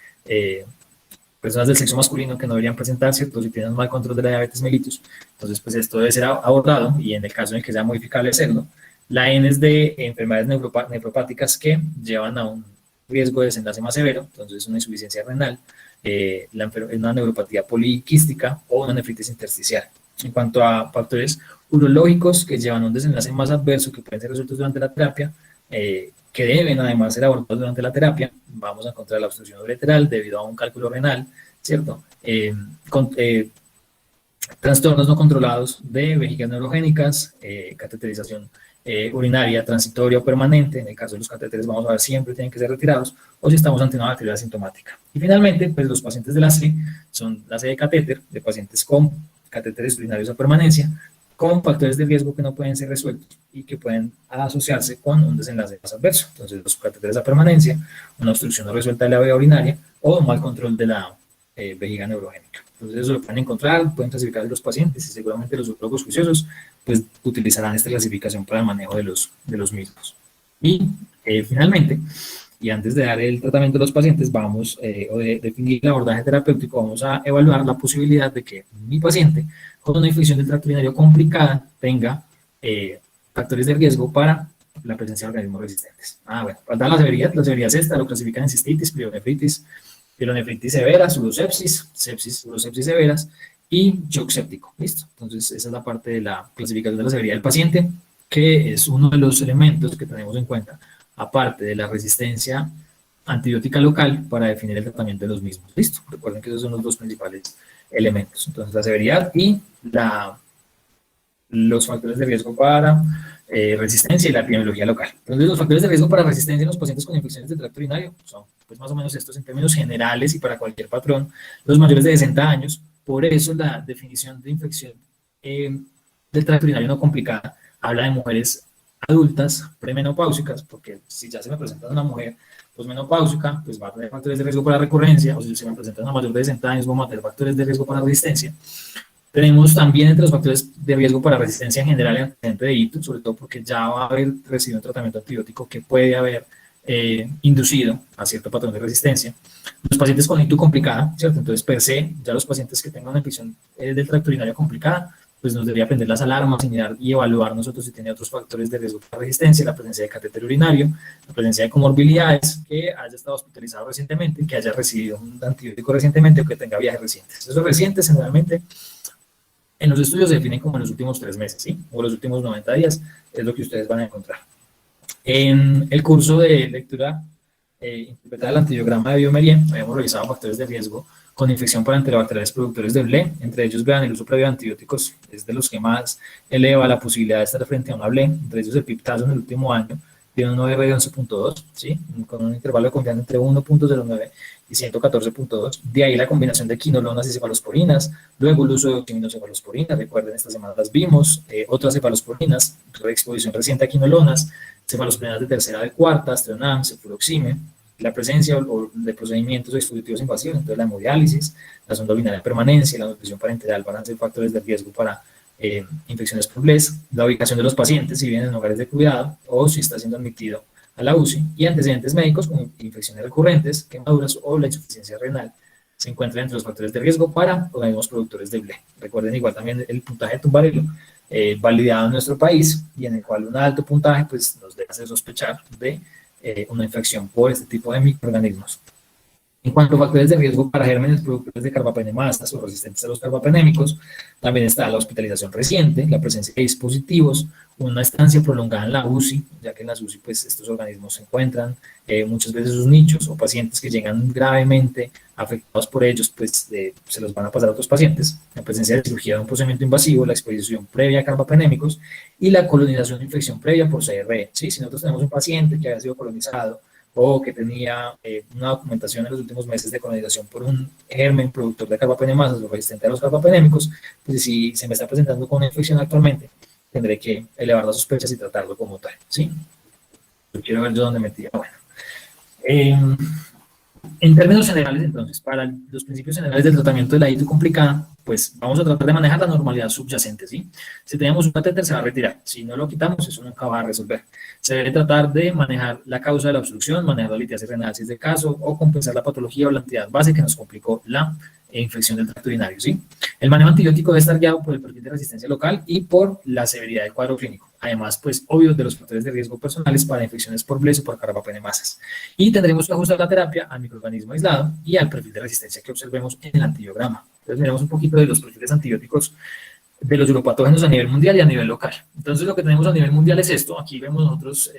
personas del sexo masculino que no deberían presentar, ¿cierto? Si tienen un mal control de la diabetes mellitus, entonces pues esto debe ser abordado y en el caso en el que sea modificable hacerlo. La N es de enfermedades nefropáticas que llevan a un riesgo de desenlace más severo, entonces una insuficiencia renal, una neuropatía poliquística o una nefritis intersticial. En cuanto a factores urológicos que llevan a un desenlace más adverso que pueden ser resueltos durante la terapia, que deben además ser abordados durante la terapia, vamos a encontrar la obstrucción ureteral debido a un cálculo renal, ¿cierto? Trastornos no controlados de vejigas neurogénicas, cateterización urinaria transitoria o permanente, en el caso de los catéteres vamos a ver siempre tienen que ser retirados, o si estamos ante una bacteria asintomática. Y finalmente, pues los pacientes de la C son la C de catéter, de pacientes con catéteres urinarios a permanencia, con factores de riesgo que no pueden ser resueltos y que pueden asociarse con un desenlace más adverso. Entonces, los catéteres a permanencia, una obstrucción no resuelta de la vía urinaria o un mal control de la vejiga neurogénica. Entonces, eso lo pueden encontrar, pueden clasificar a los pacientes y seguramente los urólogos juiciosos pues, utilizarán esta clasificación para el manejo de los mismos. Y finalmente, y antes de dar el tratamiento a los pacientes, vamos, o de definir el abordaje terapéutico, vamos a evaluar la posibilidad de que mi paciente con una infección del tracto urinario complicada tenga factores de riesgo para la presencia de organismos resistentes. Bueno, falta la severidad es esta, lo clasifican en cistitis, pielonefritis severa, pseudosepsis, pseudosepsis severas y shock séptico. ¿Listo? Entonces, esa es la parte de la clasificación de la severidad del paciente, que es uno de los elementos que tenemos en cuenta, aparte de la resistencia antibiótica local, para definir el tratamiento de los mismos. ¿Listo? Recuerden que esos son los dos principales elementos. Entonces, la severidad y los factores de riesgo para resistencia y la epidemiología local. Entonces, los factores de riesgo para resistencia en los pacientes con infecciones del tracto urinario son pues, más o menos estos en términos generales y para cualquier patrón, los mayores de 60 años. Por eso la definición de infección del tracto urinario no complicada habla de mujeres adultas premenopáusicas, porque si ya se me presenta una mujer posmenopáusica, pues va a tener factores de riesgo para recurrencia, o si se me presenta una mayor de 60 años, vamos a tener factores de riesgo para resistencia. Tenemos también entre los factores de riesgo para resistencia en general el antecedente de ITU, sobre todo porque ya va a haber recibido un tratamiento antibiótico que puede haber inducido a cierto patrón de resistencia. Los pacientes con ITU complicada, ¿cierto? Entonces, per se, ya los pacientes que tengan una infección del tracto urinario complicada, pues nos debería prender las alarmas y evaluar nosotros si tiene otros factores de riesgo para resistencia, la presencia de catéter urinario, la presencia de comorbilidades, que haya estado hospitalizado recientemente, que haya recibido un antibiótico recientemente o que tenga viajes recientes. Esos recientes, generalmente, en los estudios se definen como en los últimos 3 meses, ¿sí? O los últimos 90 días, es lo que ustedes van a encontrar. En el curso de lectura interpretada del antibiograma de Biomerien, habíamos revisado factores de riesgo con infección por enterobacteriales productores de BLE. Entre ellos, vean, el uso previo de antibióticos es de los que más eleva la posibilidad de estar frente a una BLE. Entre ellos, el piptazo en el último año tiene un OR de 11.2, ¿sí? Con un intervalo de confianza entre 1.09 y 114.2. De ahí la combinación de quinolonas y cefalosporinas. Luego el uso de oximinosefalosporinas. Recuerden, esta semana las vimos. Otras cefalosporinas, reexposición reciente a quinolonas, cefalosporinas de tercera, de cuarta, Astronam, cefuroxime. La presencia de procedimientos dispositivos invasivos, entonces la hemodiálisis, la sonda urinaria de permanencia, la nutrición parenteral van a ser factores de riesgo para infecciones por BLES, la ubicación de los pacientes si vienen en hogares de cuidado o si está siendo admitido a la UCI, y antecedentes médicos como infecciones recurrentes, quemaduras o la insuficiencia renal se encuentran entre los factores de riesgo para organismos productores de BLE. Recuerden igual también el puntaje de Tumbarello, validado en nuestro país y en el cual un alto puntaje pues, nos debe hacer sospechar de una infección por este tipo de microorganismos. En cuanto a factores de riesgo para gérmenes productores de carbapenemasas o resistentes a los carbapenémicos, también está la hospitalización reciente, la presencia de dispositivos, una estancia prolongada en la UCI, ya que en las UCI pues, estos organismos se encuentran, muchas veces sus nichos o pacientes que llegan gravemente afectados por ellos, pues se los van a pasar a otros pacientes, la presencia de cirugía de un procedimiento invasivo, la exposición previa a carbapenémicos y la colonización de infección previa por CRE. ¿Sí? Si nosotros tenemos un paciente que había sido colonizado o que tenía una documentación en los últimos meses de colonización por un germen productor de carbapenemasas o resistente a los carbapenémicos, pues si se me está presentando con una infección actualmente, tendré que elevar las sospechas y tratarlo como tal, ¿sí? Yo quiero ver yo dónde metía. Bueno, en términos generales, entonces, para los principios generales del tratamiento de la ITU complicada, pues vamos a tratar de manejar la normalidad subyacente, ¿sí? Si tenemos un catéter, se va a retirar. Si no lo quitamos, eso nunca va a resolver. Se debe tratar de manejar la causa de la obstrucción, manejar la litiasis renal si es de caso, o compensar la patología o la entidad base que nos complicó la infección del tracto urinario, ¿sí? El manejo antibiótico debe estar guiado por el perfil de resistencia local y por la severidad del cuadro clínico. Además, pues, obvio, de los factores de riesgo personales para infecciones por BLES o por carbapenemasas. Y tendremos que ajustar la terapia al microorganismo aislado y al perfil de resistencia que observemos en el antibiograma. Entonces, miremos un poquito de los perfiles antibióticos de los uropatógenos a nivel mundial y a nivel local. Entonces, lo que tenemos a nivel mundial es esto. Aquí vemos nosotros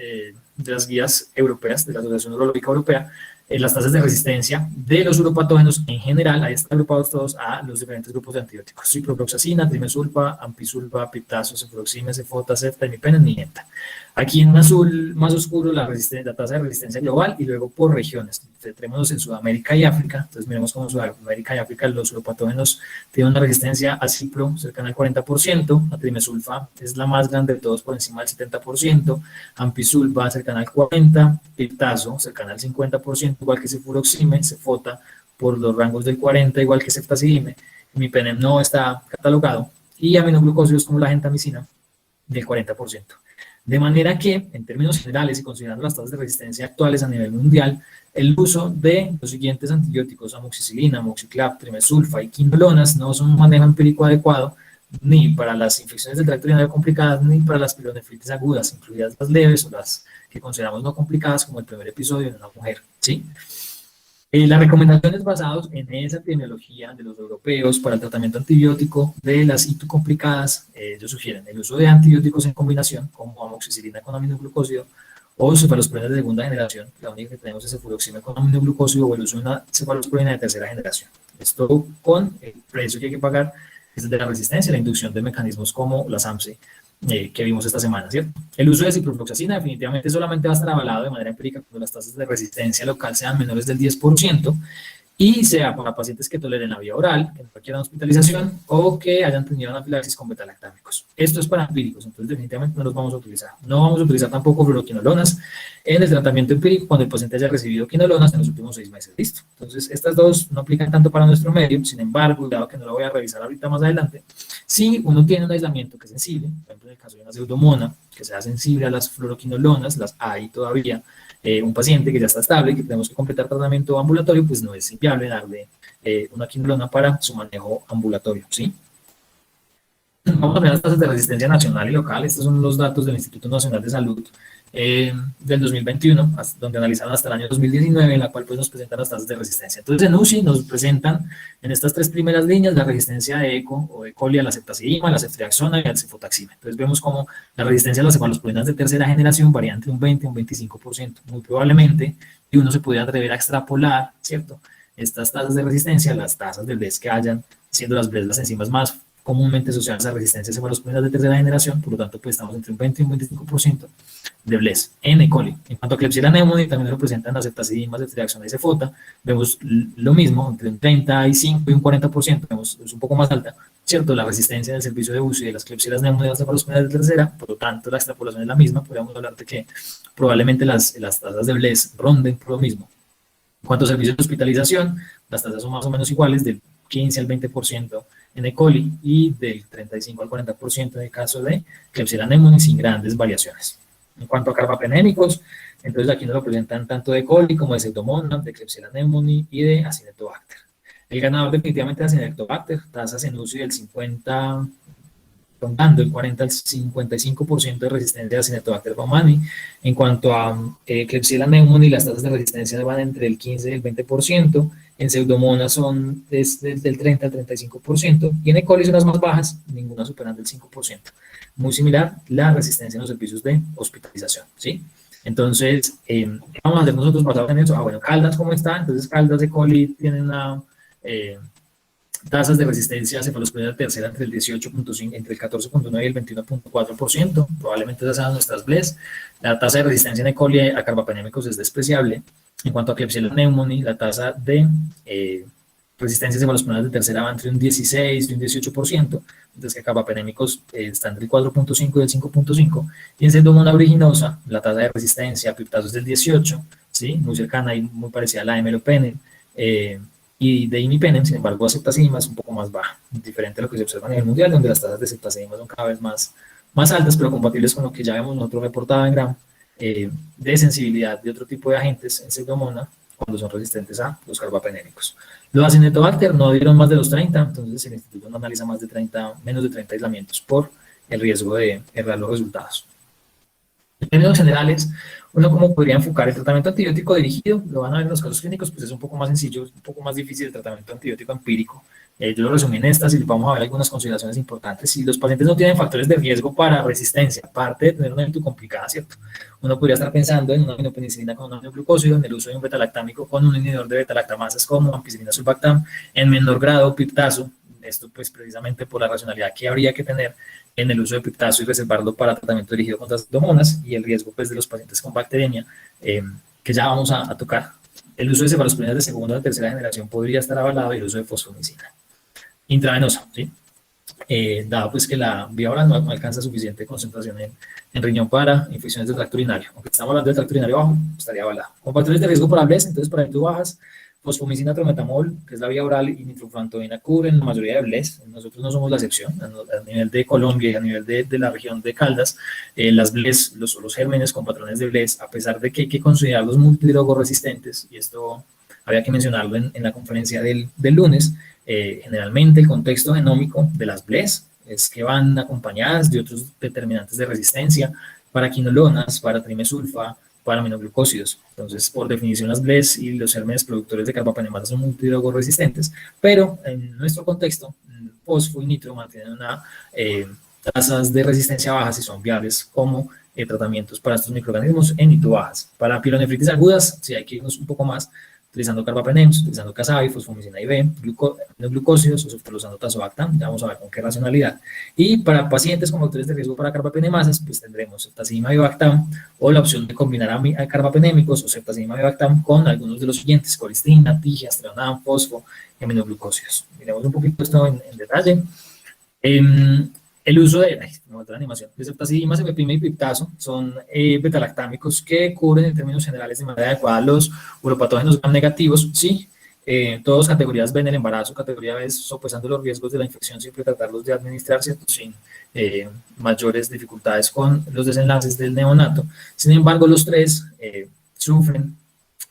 de las guías europeas, de la Asociación Urológica Europea, las tasas de resistencia de los uropatógenos en general, ahí están agrupados todos a los diferentes grupos de antibióticos: ciprofloxacina, trimesulfa, ampicsulfa, piptazo, cefuroxime, cefota, cefta, imipenem, nigenta. Aquí en azul más oscuro la tasa de resistencia global, y luego por regiones. Centrémonos en Sudamérica y África. Entonces miremos cómo en Sudamérica y África los uropatógenos tienen una resistencia a cipro cercana al 40%, la trimesulfa es la más grande de todos por encima del 70%, ampicsulfa cercana al 40%, piptazo cercana al 50%, igual que cefuroxime, cefota por los rangos del 40%, igual que ceftazidime, imipenem no está catalogado, y aminoglucósidos como la gentamicina del 40%. De manera que, en términos generales y considerando las tasas de resistencia actuales a nivel mundial, el uso de los siguientes antibióticos, amoxicilina, amoxiclav, trimesulfa y quinolonas, no son un manejo empírico adecuado ni para las infecciones del tracto urinario complicadas, ni para las pielonefritis agudas, incluidas las leves o las que consideramos no complicadas, como el primer episodio en una mujer, ¿sí? Las recomendaciones basadas en esa epidemiología de los europeos para el tratamiento antibiótico de las ITU complicadas, ellos sugieren el uso de antibióticos en combinación, como amoxicilina con aminoglucósido, o cefalosporinas de segunda generación. La única que tenemos es cefuroxime con aminoglucósido, o el uso de una cefalosporina de tercera generación. Esto con el precio que hay que pagar, es el de la resistencia, la inducción de mecanismos como la SAMSE, que vimos esta semana, ¿cierto? El uso de ciprofloxacina definitivamente solamente va a estar avalado de manera empírica cuando las tasas de resistencia local sean menores del 10%, y sea para pacientes que toleren la vía oral, que no requieran hospitalización o que hayan tenido anafilaxis con betalactámicos. Esto es para empíricos, entonces definitivamente no los vamos a utilizar. No vamos a utilizar tampoco fluoroquinolonas en el tratamiento empírico cuando el paciente haya recibido quinolonas en los últimos 6 meses. Listo. Entonces, estas dos no aplican tanto para nuestro medio. Sin embargo, dado que no lo voy a revisar ahorita más adelante, si uno tiene un aislamiento que es sensible, por ejemplo en el caso de una pseudomona que sea sensible a las fluoroquinolonas, las hay todavía, un paciente que ya está estable y que tenemos que completar tratamiento ambulatorio, pues no es viable darle una quinolona para su manejo ambulatorio, ¿sí? Vamos a ver las tasas de resistencia nacional y local. Estos son los datos del Instituto Nacional de Salud del 2021, donde analizaron hasta el año 2019, en la cual pues nos presentan las tasas de resistencia. Entonces en UCI nos presentan en estas 3 primeras líneas la resistencia de ECO o de coli a la ceftazidima, a la ceftriaxona y al cefotaxime. Entonces vemos como la resistencia a las cefalosporinas de tercera generación varía entre un 20 y un 25%. Muy probablemente, y uno se puede atrever a extrapolar, ¿cierto?, estas tasas de resistencia a las tasas del BES que hayan, siendo las BES las enzimas más comúnmente asociadas a resistencia a cefalosporinas de tercera generación. Por lo tanto, pues estamos entre un 20 y un 25% de BLES en E. coli. En cuanto a Klebsiella pneumoniae, también lo presentan las ceftazidima, ceftriaxona y cefota. Vemos lo mismo, entre un 35 y un 40%, vemos, es un poco más alta, ¿cierto? La resistencia del servicio de uso y de las Klebsiella pneumoniae y las cefalosporinas de tercera. Por lo tanto, la extrapolación es la misma. Podríamos hablar de que probablemente las tasas de BLES ronden por lo mismo. En cuanto a servicios de hospitalización, las tasas son más o menos iguales, del 15 al 20% en E. coli y del 35 al 40% en el caso de Klebsiella pneumoniae, sin grandes variaciones. En cuanto a carbapenémicos, entonces aquí nos lo presentan tanto de E. coli como de Pseudomonas, de Klebsiella pneumoniae y de Acinetobacter. El ganador definitivamente es Acinetobacter, tasas en UCI del 50, rondando el 40 al 55% de resistencia de Acinetobacter baumannii. En cuanto a Klebsiella pneumoniae, las tasas de resistencia van entre el 15 y el 20%, en Pseudomonas son desde el 30 al 35%, y en E. coli son las más bajas, ninguna superando el 5%. Muy similar la resistencia en los servicios de hospitalización, ¿sí? Entonces, ¿qué vamos a hacer nosotros basados en eso? Ah, bueno, Caldas, ¿cómo está? Entonces, Caldas de coli tienen una tasas de resistencia a cefalosporina tercera entre el 18.5, entre el 14.9 y el 21.4%, probablemente esas sean nuestras BLES. La tasa de resistencia en E. coli a carbapenémicos es despreciable. En cuanto a Klebsiella pneumoniae, la tasa de resistencia a cefalosporinas de tercera va entre un 16 y un 18%, mientras que carbapenémicos está entre el 4.5 y el 5.5, y en Pseudomonas aeruginosa, la tasa de resistencia a piptazo es del 18, ¿sí?, muy cercana y muy parecida a la de meropenem, y de imipenem. Sin embargo, la ceftazidima es un poco más baja, diferente a lo que se observa a nivel mundial, donde las tasas de ceftazidima son cada vez más altas, pero compatibles con lo que ya vemos nosotros reportado en GRAM, de sensibilidad de otro tipo de agentes en Pseudomonas cuando son resistentes a los carbapenémicos. Los Acinetobacter no dieron más de los 30, entonces el instituto no analiza más de 30, menos de 30 aislamientos por el riesgo de errar los resultados. En términos generales, uno cómo podría enfocar el tratamiento antibiótico dirigido, lo van a ver en los casos clínicos, pues es un poco más sencillo, un poco más difícil el tratamiento antibiótico empírico, Yo lo resumí en estas y vamos a ver algunas consideraciones importantes. Si los pacientes no tienen factores de riesgo para resistencia, aparte de tener una evento complicada, ¿cierto? Uno podría estar pensando en una aminopenicilina con un aminoglucósido, en el uso de un betalactámico con un inhibidor de betalactamasas como ampicilina sulbactam, en menor grado piptazo, esto pues precisamente por la racionalidad que habría que tener en el uso de piptazo y reservarlo para tratamiento dirigido contra pseudomonas y el riesgo pues de los pacientes con bacteriemia, que ya vamos a tocar. El uso de cefalosporinas de segunda o tercera generación podría estar avalado y el uso de fosfomicina intravenosa, ¿sí? Dado pues que la vía oral no alcanza suficiente concentración en riñón para infecciones del tracto urinario. Aunque estamos hablando del tracto urinario bajo, estaría avalado. Con factores de riesgo para BLES, entonces para eventos bajas, fosfomicina, trometamol, que es la vía oral, y nitrofurantoína cubren la mayoría de BLES. Nosotros no somos la excepción. A nivel de Colombia y a nivel de la región de Caldas, las BLES, los gérmenes con patrones de BLES, a pesar de que hay que considerarlos multidrogoresistentes, y esto había que mencionarlo en la conferencia del lunes, generalmente el contexto genómico de las BLES es que van acompañadas de otros determinantes de resistencia para quinolonas, para trimesulfa, para aminoglucósidos. Entonces, por definición, las BLES y los gérmenes productores de carbapenemasa son multidrogoresistentes, pero en nuestro contexto, fosfo y nitro mantienen tasas de resistencia bajas y son viables como tratamientos para estos microorganismos en nitro bajas. Para pielonefritis agudas, sí hay que irnos un poco más, utilizando carbapenems, utilizando casabi, fosfomicina IV, glucósidos o sulfurosano tazobactam, ya vamos a ver con qué racionalidad. Y para pacientes con factores de riesgo para carbapenemasas, pues tendremos ceftazidima bivactam o la opción de combinar a carbapenémicos o ceftazidima bivactam con algunos de los siguientes: colistina, tigia, astreonam, fosfo y aminoglucósidos. Miremos un poquito esto en detalle. El uso de otra animación de ceftazidima, cefepime y piptazo son betalactámicos que cubren en términos generales de manera adecuada los uropatógenos gram negativos, sí, todos categorías B en el embarazo, categoría B sopesando los riesgos de la infección, siempre tratarlos de administrar, ¿cierto? Sin mayores dificultades con los desenlaces del neonato. Sin embargo, los tres sufren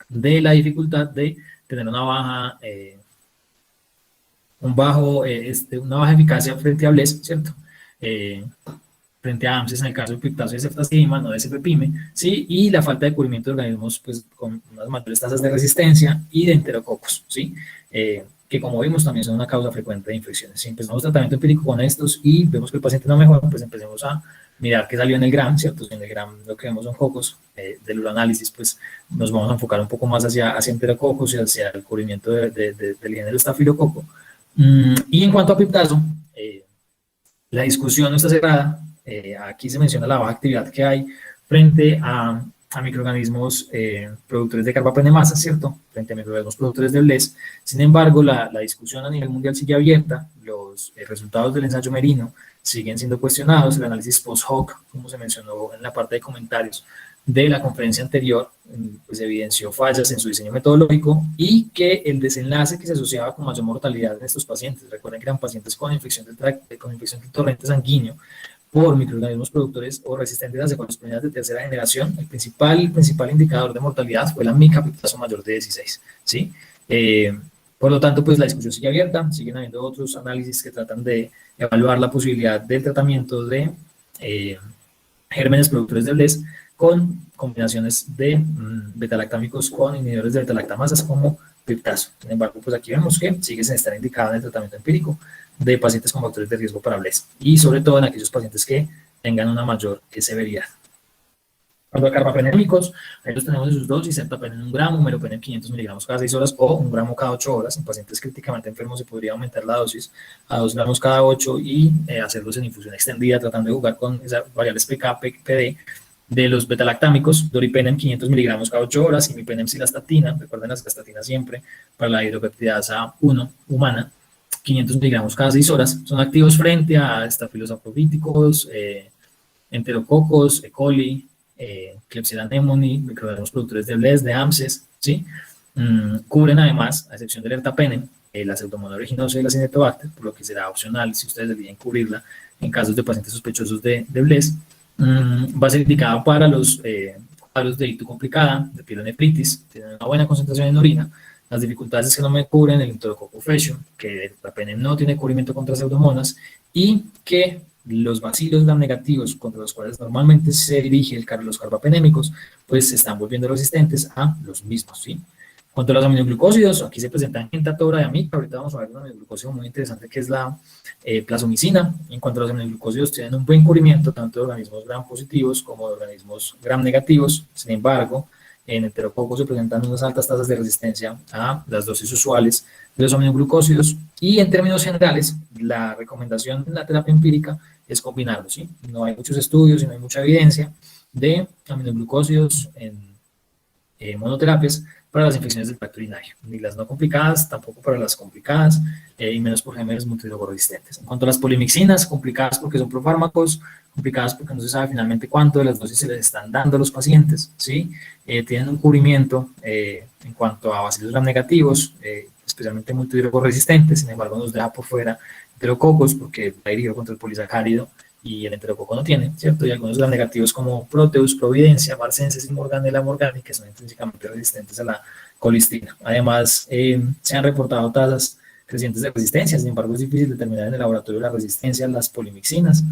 de la dificultad de tener una baja eficacia frente a BLES, ¿cierto? Frente a AMSES en el caso de piptazo y ceftazidima, no de cefepime, ¿sí? Y la falta de cubrimiento de organismos pues, con unas mayores tasas de resistencia y de enterococos, ¿sí? Que como vimos también son una causa frecuente de infecciones. Si empezamos tratamiento empírico con estos y vemos que el paciente no mejora, pues empecemos a mirar qué salió en el GRAM, ¿cierto? Si en el GRAM lo que vemos son cocos, del uroanálisis, pues nos vamos a enfocar un poco más hacia enterococos y hacia el cubrimiento del género estafilococo. Y en cuanto a piptazo, la discusión no está cerrada. Aquí se menciona la baja actividad que hay frente a microorganismos productores de carbapenemasa, ¿cierto? Frente a microorganismos productores de BLES. Sin embargo, la discusión a nivel mundial sigue abierta. Los resultados del ensayo Merino siguen siendo cuestionados. El análisis post-hoc, como se mencionó en la parte de comentarios de la conferencia anterior, pues evidenció fallas en su diseño metodológico y que el desenlace que se asociaba con mayor mortalidad en estos pacientes, recuerden que eran pacientes con infección del torrente sanguíneo por microorganismos productores o resistentes a cefalosporinas de tercera generación, el principal indicador de mortalidad fue la mica piptazo mayor de 16, ¿sí? Por lo tanto, pues la discusión sigue abierta, siguen habiendo otros análisis que tratan de evaluar la posibilidad del tratamiento de gérmenes productores de BLES con combinaciones de betalactámicos con inhibidores de betalactamasas como piptazo. Sin embargo, pues aquí vemos que sigue sin estar indicado en el tratamiento empírico de pacientes con factores de riesgo para BLES y sobre todo en aquellos pacientes que tengan una mayor severidad. Cuando a carbapenémicos, ahí los tenemos en sus dosis: ceftapenem en 1 gramo, meropenem 500 miligramos cada 6 horas o 1 gramo cada 8 horas. En pacientes críticamente enfermos se podría aumentar la dosis a 2 gramos cada 8 y hacerlos en infusión extendida, tratando de jugar con esas variables PK, PD de los betalactámicos: doripenem 500 miligramos cada 8 horas, imipenem cilastatina, recuerden la cilastatina siempre para la hidropeptidasa 1 humana, 500 miligramos cada 6 horas. Son activos frente a estafilosaprovíticos, enterococos, E. coli, Klebsiella pneumoniae, microorganismos productores de BLES, de AMSES, ¿sí? Cubren además, a excepción del ertapenem, la pseudomonas aeruginosa y la cinetobacter, por lo que será opcional si ustedes deciden cubrirla en casos de pacientes sospechosos de BLES. Va a ser indicado para los cuadros de ictus complicada, de pielonefritis, tienen una buena concentración en orina. Las dificultades es que no me cubren el enterococo faecium, que el ertapenem no tiene cubrimiento contra pseudomonas y que los bacilos gram negativos contra los cuales normalmente se dirige los carbapenémicos, pues se están volviendo resistentes a los mismos, ¿sí? En cuanto a los aminoglucósidos, aquí se presentan entatora y amica. Ahorita vamos a ver un aminoglucósido muy interesante que es la plasmomicina. En cuanto a los aminoglucósidos, tienen un buen cubrimiento tanto de organismos gram positivos como de organismos gram negativos. Sin embargo, en enterococos se presentan unas altas tasas de resistencia a las dosis usuales de los aminoglucósidos. Y en términos generales, la recomendación en la terapia empírica es combinarlos, ¿sí? No hay muchos estudios y no hay mucha evidencia de aminoglucósidos en monoterapias para las infecciones del tracto urinario, ni las no complicadas, tampoco para las complicadas, y menos por gérmenes multidrogorresistentes. En cuanto a las polimixinas, complicadas porque son profármacos, complicadas porque no se sabe finalmente cuánto de las dosis se les están dando a los pacientes, ¿sí? Tienen un cubrimiento en cuanto a bacilos gram negativos, especialmente multidrogorresistentes, sin embargo nos deja por fuera enterococos porque está dirigido contra el polisacárido y el enterococo no tiene, ¿cierto? Y algunos gram negativos como Proteus, Providencia, Marsensis y Morganella morgani, que son intrínsecamente resistentes a la colistina. Además, se han reportado tasas crecientes de resistencia, sin embargo es difícil determinar en el laboratorio la resistencia a las polimixinas.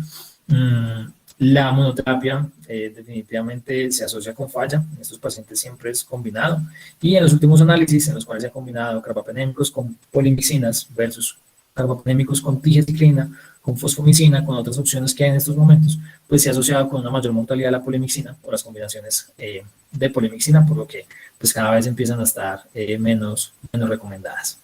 La monoterapia definitivamente se asocia con falla, en estos pacientes siempre es combinado, y en los últimos análisis en los cuales se han combinado carbapenémicos con polimixinas versus carbapenémicos con tigecyclina, con fosfomicina, con otras opciones que hay en estos momentos, pues se ha asociado con una mayor mortalidad de la polimixina o las combinaciones de polimixina, por lo que pues cada vez empiezan a estar menos recomendadas.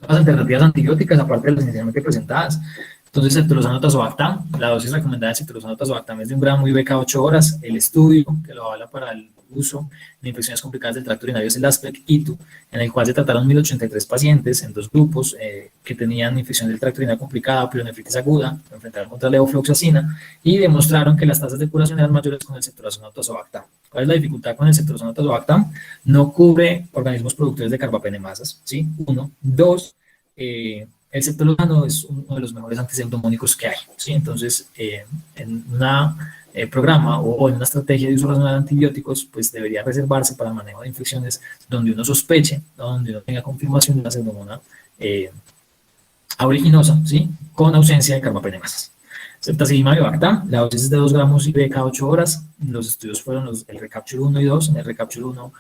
Las alternativas antibióticas, aparte de las inicialmente presentadas, entonces ceftolosano tazobactam, la dosis recomendada de ceftolosano tazobactam es de 1 gramo IV cada 8 horas. El estudio que lo habla para el uso de infecciones complicadas del tracto urinario es el ASPEC-ITU, en el cual se trataron 1083 pacientes en 2 grupos que tenían infección del tracto urinario complicada o pielonefritis aguda, enfrentaron contra levofloxacina y demostraron que las tasas de curación eran mayores con el ceftolosano tazobactam. ¿Cuál es la dificultad con el ceftolosano tazobactam? No cubre organismos productores de carbapenemasas, ¿sí? 1. 2. El ceftolosano es uno de los mejores antipseudomónicos que hay, ¿sí? Entonces, en una programa o en una estrategia de uso racional de antibióticos, pues debería reservarse para el manejo de infecciones donde uno sospeche, donde uno tenga confirmación de una pseudomonas aeruginosa, ¿sí? Con ausencia de carbapenemasas. Ceftazidimab y Bactam, la dosis es de 2 gramos IV cada 8 horas. Los estudios fueron el Recapture 1 y 2. En el Recapture 1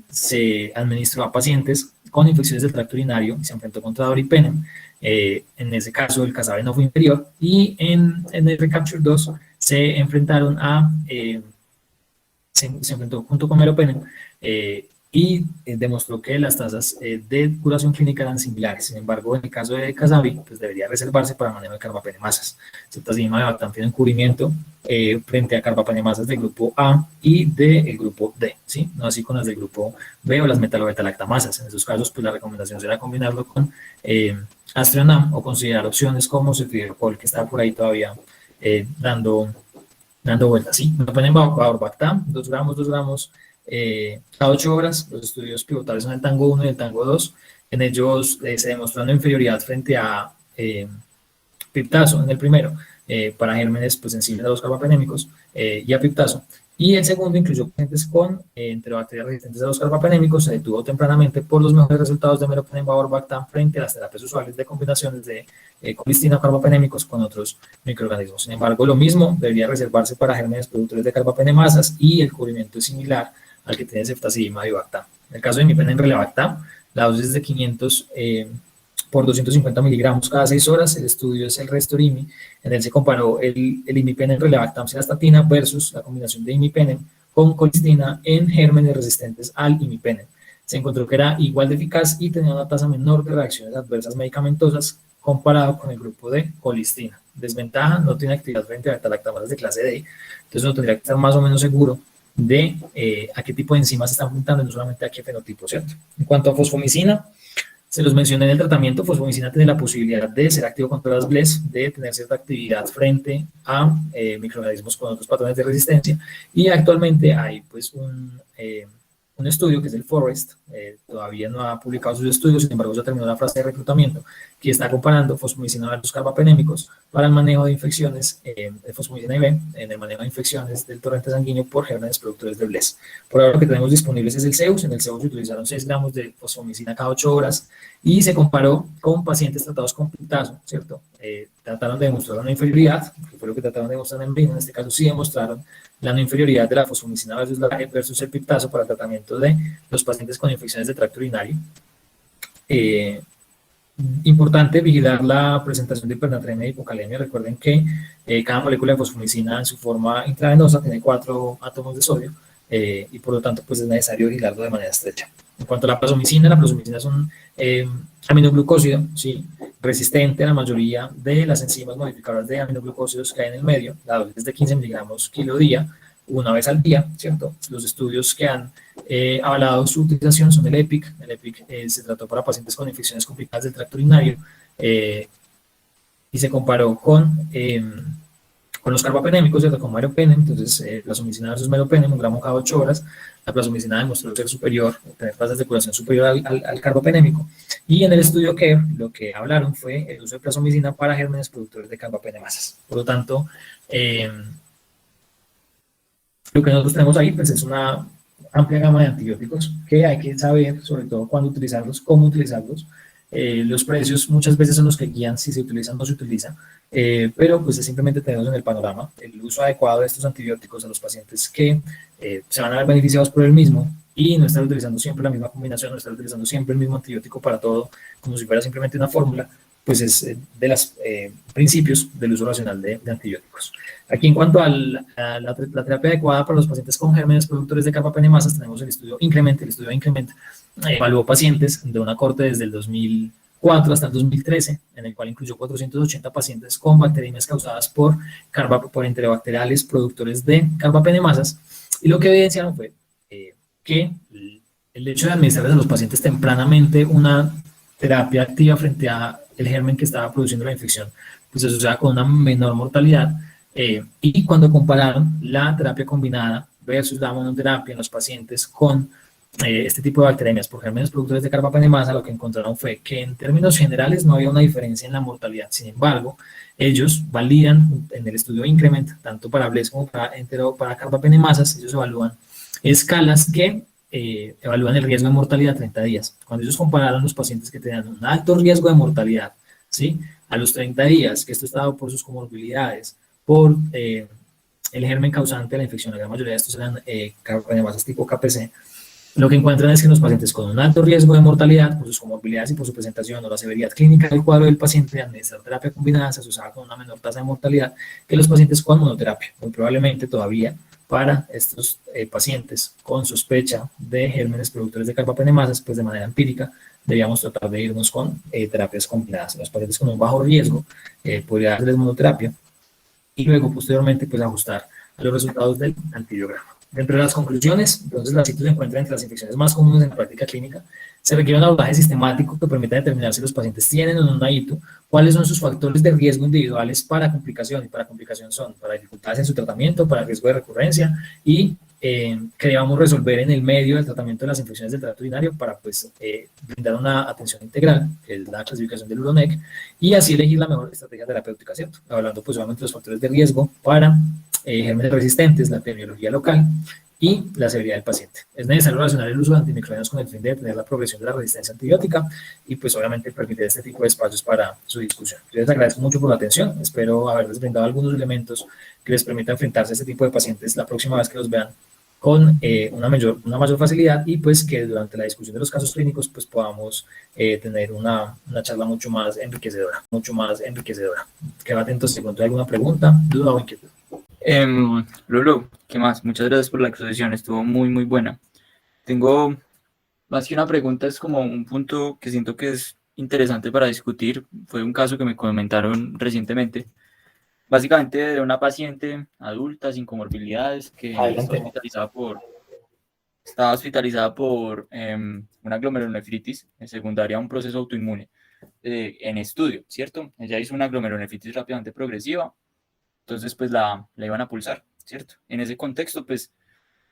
se administró a pacientes con infecciones del tracto urinario y se enfrentó contra doripenem. En ese caso, el casabe no fue inferior. Y en el Recapture 2 se enfrentaron se enfrentó junto con meropenem y demostró que las tasas de curación clínica eran similares. Sin embargo, en el caso de Casabi, pues debería reservarse para manejo de carbapenemasas. Ceftazidimab y Bactam tienen cubrimiento frente a carbapenemasas del grupo A y del grupo D, ¿sí? No así con las del grupo B o las metalobetalactamasas. En esos casos, pues la recomendación será combinarlo con Astronam o considerar opciones como cefidrocol, que está por ahí todavía dando vueltas, ¿sí? Bactam, 2 gramos cada 8 horas. Los estudios pivotales son el Tango 1 y el Tango 2. En ellos se demostró una inferioridad frente a piptazo en el primero, para gérmenes pues, sensibles a los carbapenémicos y a piptazo. Y el segundo incluyó pacientes con enterobacterias resistentes a los carbapenémicos. Se detuvo tempranamente por los mejores resultados de meropenem Bactam frente a las terapias usuales de combinaciones de colistina o carbapenémicos con otros microorganismos. Sin embargo, lo mismo debería reservarse para gérmenes productores de carbapenemasas y el cubrimiento es similar al que tiene ceftazidimab y Bactam. En el caso de imipenem Relebactam, la dosis es de 500 por 250 miligramos cada 6 horas. El estudio es el RESTOR-IMI, en él se comparó el imipenem Relebactam cilastatina versus la combinación de imipenem con colistina en gérmenes resistentes al imipenem. Se encontró que era igual de eficaz y tenía una tasa menor de reacciones adversas medicamentosas comparado con el grupo de colistina. Desventaja, no tiene actividad frente a betalactamasas de clase D, entonces uno tendría que estar más o menos seguro de a qué tipo de enzimas se están juntando, no solamente a qué fenotipo, ¿cierto? En cuanto a fosfomicina, se los mencioné en el tratamiento. Fosfomicina tiene la posibilidad de ser activo contra las BLES, de tener cierta actividad frente a microorganismos con otros patrones de resistencia, y actualmente hay pues un estudio que es el FOREST, todavía no ha publicado sus estudios, sin embargo ya terminó la fase de reclutamiento, que está comparando fosfomicina versus carbapenémicos para el manejo de infecciones de fosfomicina IV, en el manejo de infecciones del torrente sanguíneo por gérmenes productores de BLES. Por ahora lo que tenemos disponibles es el ZEUS. En el ZEUS se utilizaron 6 gramos de fosfomicina cada 8 horas y se comparó con pacientes tratados con piptazo, ¿cierto? Trataron de demostrar una inferioridad, que fue lo que trataron de demostrar en BRIN. En este caso sí demostraron la no inferioridad de la fosfomicina versus el piptazo para tratamiento de los pacientes con infecciones de tracto urinario. Importante vigilar la presentación de hipernatremia y hipocalemia. Recuerden que cada molécula de fosfomicina en su forma intravenosa tiene 4 átomos de sodio y por lo tanto pues es necesario vigilarlo de manera estrecha. En cuanto a la plasmomicina es un aminoglucósido, ¿sí? Resistente a la mayoría de las enzimas modificadoras de aminoglucósidos que hay en el medio. La dosis es de 15 miligramos kilo día, una vez al día, ¿cierto? Los estudios que han avalado su utilización son el EPIC. El EPIC se trató para pacientes con infecciones complicadas del tracto urinario y se comparó con los carbapenémicos, ¿cierto? Con meropenem. Entonces, plasmomicina versus meropenem, 1 gramo cada 8 horas. La plasmomicina demostró ser superior, tener tasas de curación superior al carbapenémico. Y en el estudio que lo que hablaron fue el uso de plasmomicina para gérmenes productores de carbapenemasas. Por lo tanto, lo que nosotros tenemos ahí pues, es una amplia gama de antibióticos que hay que saber, sobre todo cuándo utilizarlos, cómo utilizarlos. Los precios muchas veces son los que guían si se utiliza o no se utiliza, pero pues es simplemente tenerlos en el panorama. El uso adecuado de estos antibióticos a los pacientes que se van a ver beneficiados por el mismo y no estar utilizando siempre la misma combinación, no estar utilizando siempre el mismo antibiótico para todo, como si fuera simplemente una fórmula, pues es de los principios del uso racional de antibióticos. Aquí en cuanto a la terapia adecuada para los pacientes con gérmenes productores de carbapenemasas, tenemos el estudio Increment. El estudio Increment evaluó pacientes de una corte desde el 2004 hasta el 2013, en el cual incluyó 480 pacientes con bacterias causadas por enterobacteriales productores de carbapenemasas, y lo que evidenciaron fue que el hecho de administrarles a los pacientes tempranamente una terapia activa frente a el germen que estaba produciendo la infección, pues se asociaba con una menor mortalidad. Y cuando compararon la terapia combinada versus la monoterapia en los pacientes con este tipo de bacterias por gérmenes productores de carbapenemasa, lo que encontraron fue que en términos generales no había una diferencia en la mortalidad. Sin embargo, ellos validan en el estudio Increment, tanto para BLES como para carbapenemasas, ellos evalúan escalas que evalúan el riesgo de mortalidad a 30 días. Cuando ellos compararon los pacientes que tenían un alto riesgo de mortalidad, ¿sí?, a los 30 días, que esto estaba dado por sus comorbilidades, por el germen causante de la infección, la gran mayoría de estos eran carbapenemasas tipo KPC, lo que encuentran es que los pacientes con un alto riesgo de mortalidad, por sus comorbilidades y por su presentación o la severidad clínica del cuadro del paciente, administrar terapia combinada se asociaba con una menor tasa de mortalidad que los pacientes con monoterapia. Muy probablemente todavía para estos pacientes con sospecha de gérmenes productores de carbapenemasas, pues de manera empírica debíamos tratar de irnos con terapias combinadas. Los pacientes con un bajo riesgo podría darles monoterapia y luego posteriormente pues ajustar a los resultados del antibiograma. Dentro de las conclusiones, entonces la CITO se encuentra entre las infecciones más comunes en la práctica clínica. Se requiere un abordaje sistemático que permita determinar si los pacientes tienen o no una ITU, cuáles son sus factores de riesgo individuales para complicación, y para complicación son para dificultades en su tratamiento, para riesgo de recurrencia, y que debamos resolver en el medio del tratamiento de las infecciones del tracto urinario para pues, brindar una atención integral, que es la clasificación del URONEC, y así elegir la mejor estrategia terapéutica, ¿cierto? Hablando pues obviamente de los factores de riesgo para gérmenes resistentes, la epidemiología local y la severidad del paciente. Es necesario relacionar el uso de antimicrobianos con el fin de detener la progresión de la resistencia antibiótica y pues obviamente permitir este tipo de espacios para su discusión. Yo les agradezco mucho por la atención, espero haberles brindado algunos elementos que les permitan enfrentarse a este tipo de pacientes la próxima vez que los vean con una mayor facilidad, y pues que durante la discusión de los casos clínicos pues podamos tener una charla mucho más enriquecedora, Quedo atento si de pronto hay alguna pregunta, duda o inquietud. Lulu, ¿qué más? Muchas gracias por la exposición, estuvo muy, muy buena. Tengo más que una pregunta, es como un punto que siento que es interesante para discutir. Fue un caso que me comentaron recientemente. Básicamente de una paciente adulta sin comorbilidades que estaba hospitalizada por una glomerulonefritis secundaria a un proceso autoinmune en estudio, ¿cierto? Ella hizo una glomerulonefritis rápidamente progresiva, entonces pues la iban a pulsar, ¿cierto? En ese contexto, pues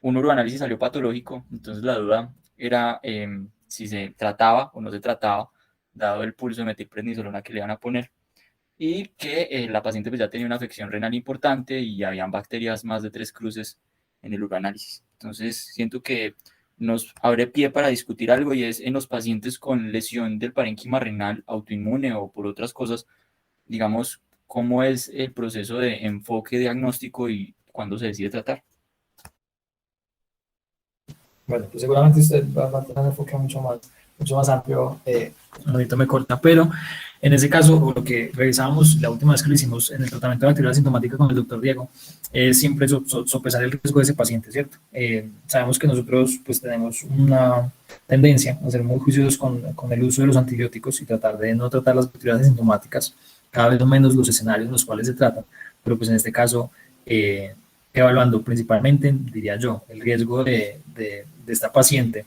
un uroanálisis salió patológico, entonces la duda era si se trataba o no se trataba, dado el pulso de metilprednisolona que le iban a poner, y que la paciente pues ya tenía una afección renal importante y habían bacterias más de 3 cruces en el uroanálisis. Entonces siento que nos abre pie para discutir algo, y es en los pacientes con lesión del parénquima renal autoinmune o por otras cosas, digamos, cómo es el proceso de enfoque diagnóstico y cuándo se decide tratar. Bueno, pues seguramente usted va a tener un enfoque mucho más amplio, ahorita me corta, pero en ese caso, lo que revisábamos la última vez que lo hicimos en el tratamiento de la actividad sintomática con el doctor Diego, es siempre sopesar el riesgo de ese paciente, ¿cierto? Sabemos que nosotros pues tenemos una tendencia a ser muy juiciosos con el uso de los antibióticos y tratar de no tratar las actividades sintomáticas, cada vez menos los escenarios en los cuales se tratan, pero pues en este caso, evaluando principalmente, diría yo, el riesgo de esta paciente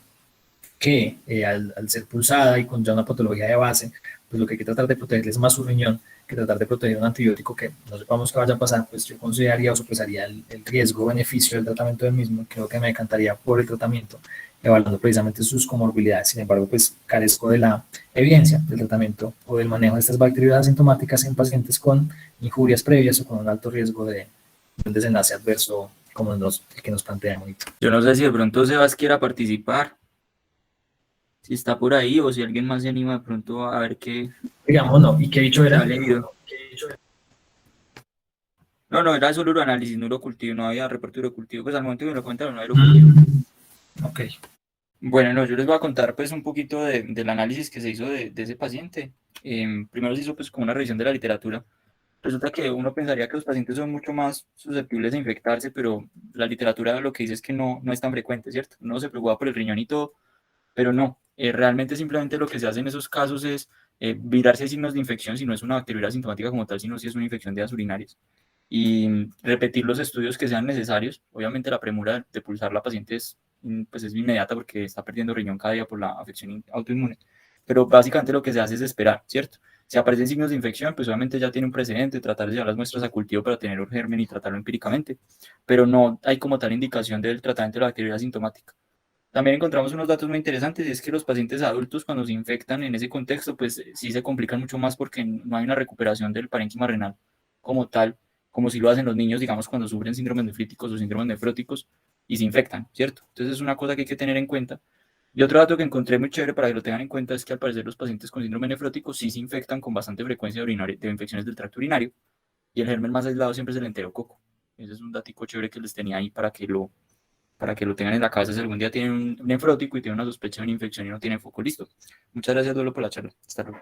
que al ser pulsada y con ya una patología de base, pues lo que hay que tratar de proteger es más su riñón que tratar de proteger un antibiótico que no sepamos qué vaya a pasar, pues yo consideraría o sopesaría el riesgo-beneficio del tratamiento del mismo. Creo que me decantaría por el tratamiento, evaluando precisamente sus comorbilidades. Sin embargo, pues carezco de la evidencia del tratamiento o del manejo de estas bacterias asintomáticas en pacientes con injurias previas o con un alto riesgo de un desenlace adverso como el que nos plantea Monito. Yo no sé si de pronto Sebas quiera participar, si está por ahí o si alguien más se anima de pronto a ver qué. Digamos, no. ¿Y qué dicho era? No, era solo uroanálisis, no urocultivo, no había reporte de urocultivo, pues al momento que me lo contaron no había urocultivo. Ok. Bueno, no, yo les voy a contar pues un poquito del análisis que se hizo de ese paciente. Primero se hizo pues como una revisión de la literatura. Resulta que uno pensaría que los pacientes son mucho más susceptibles a infectarse, pero la literatura lo que dice es que no es tan frecuente, ¿cierto? Uno se preocupa por el riñón y todo, pero no. Realmente simplemente lo que se hace en esos casos es mirar si hay signos de infección, si no es una bacteriuria asintomática como tal, sino si es una infección de vías urinarias. Y repetir los estudios que sean necesarios. Obviamente la premura de pulsar la paciente pues es inmediata porque está perdiendo riñón cada día por la afección autoinmune. Pero básicamente lo que se hace es esperar, ¿cierto? Si aparecen signos de infección, pues obviamente ya tiene un precedente, tratar de llevar las muestras a cultivo para tener un germen y tratarlo empíricamente, pero no hay como tal indicación del tratamiento de la bacteria asintomática. También encontramos unos datos muy interesantes y es que los pacientes adultos cuando se infectan en ese contexto, pues sí se complican mucho más porque no hay una recuperación del parénquima renal como tal, como si lo hacen los niños, digamos, cuando sufren síndromes nefríticos o síndromes nefróticos y se infectan, ¿cierto? Entonces es una cosa que hay que tener en cuenta. Y otro dato que encontré muy chévere para que lo tengan en cuenta es que al parecer los pacientes con síndrome nefrótico sí se infectan con bastante frecuencia de infecciones del tracto urinario y el germen más aislado siempre es el enterococo. Ese es un datico chévere que les tenía ahí para que lo tengan en la cabeza si algún día tienen un nefrótico y tienen una sospecha de una infección y no tienen foco. Listo. Muchas gracias, Duelo, por la charla. Hasta luego.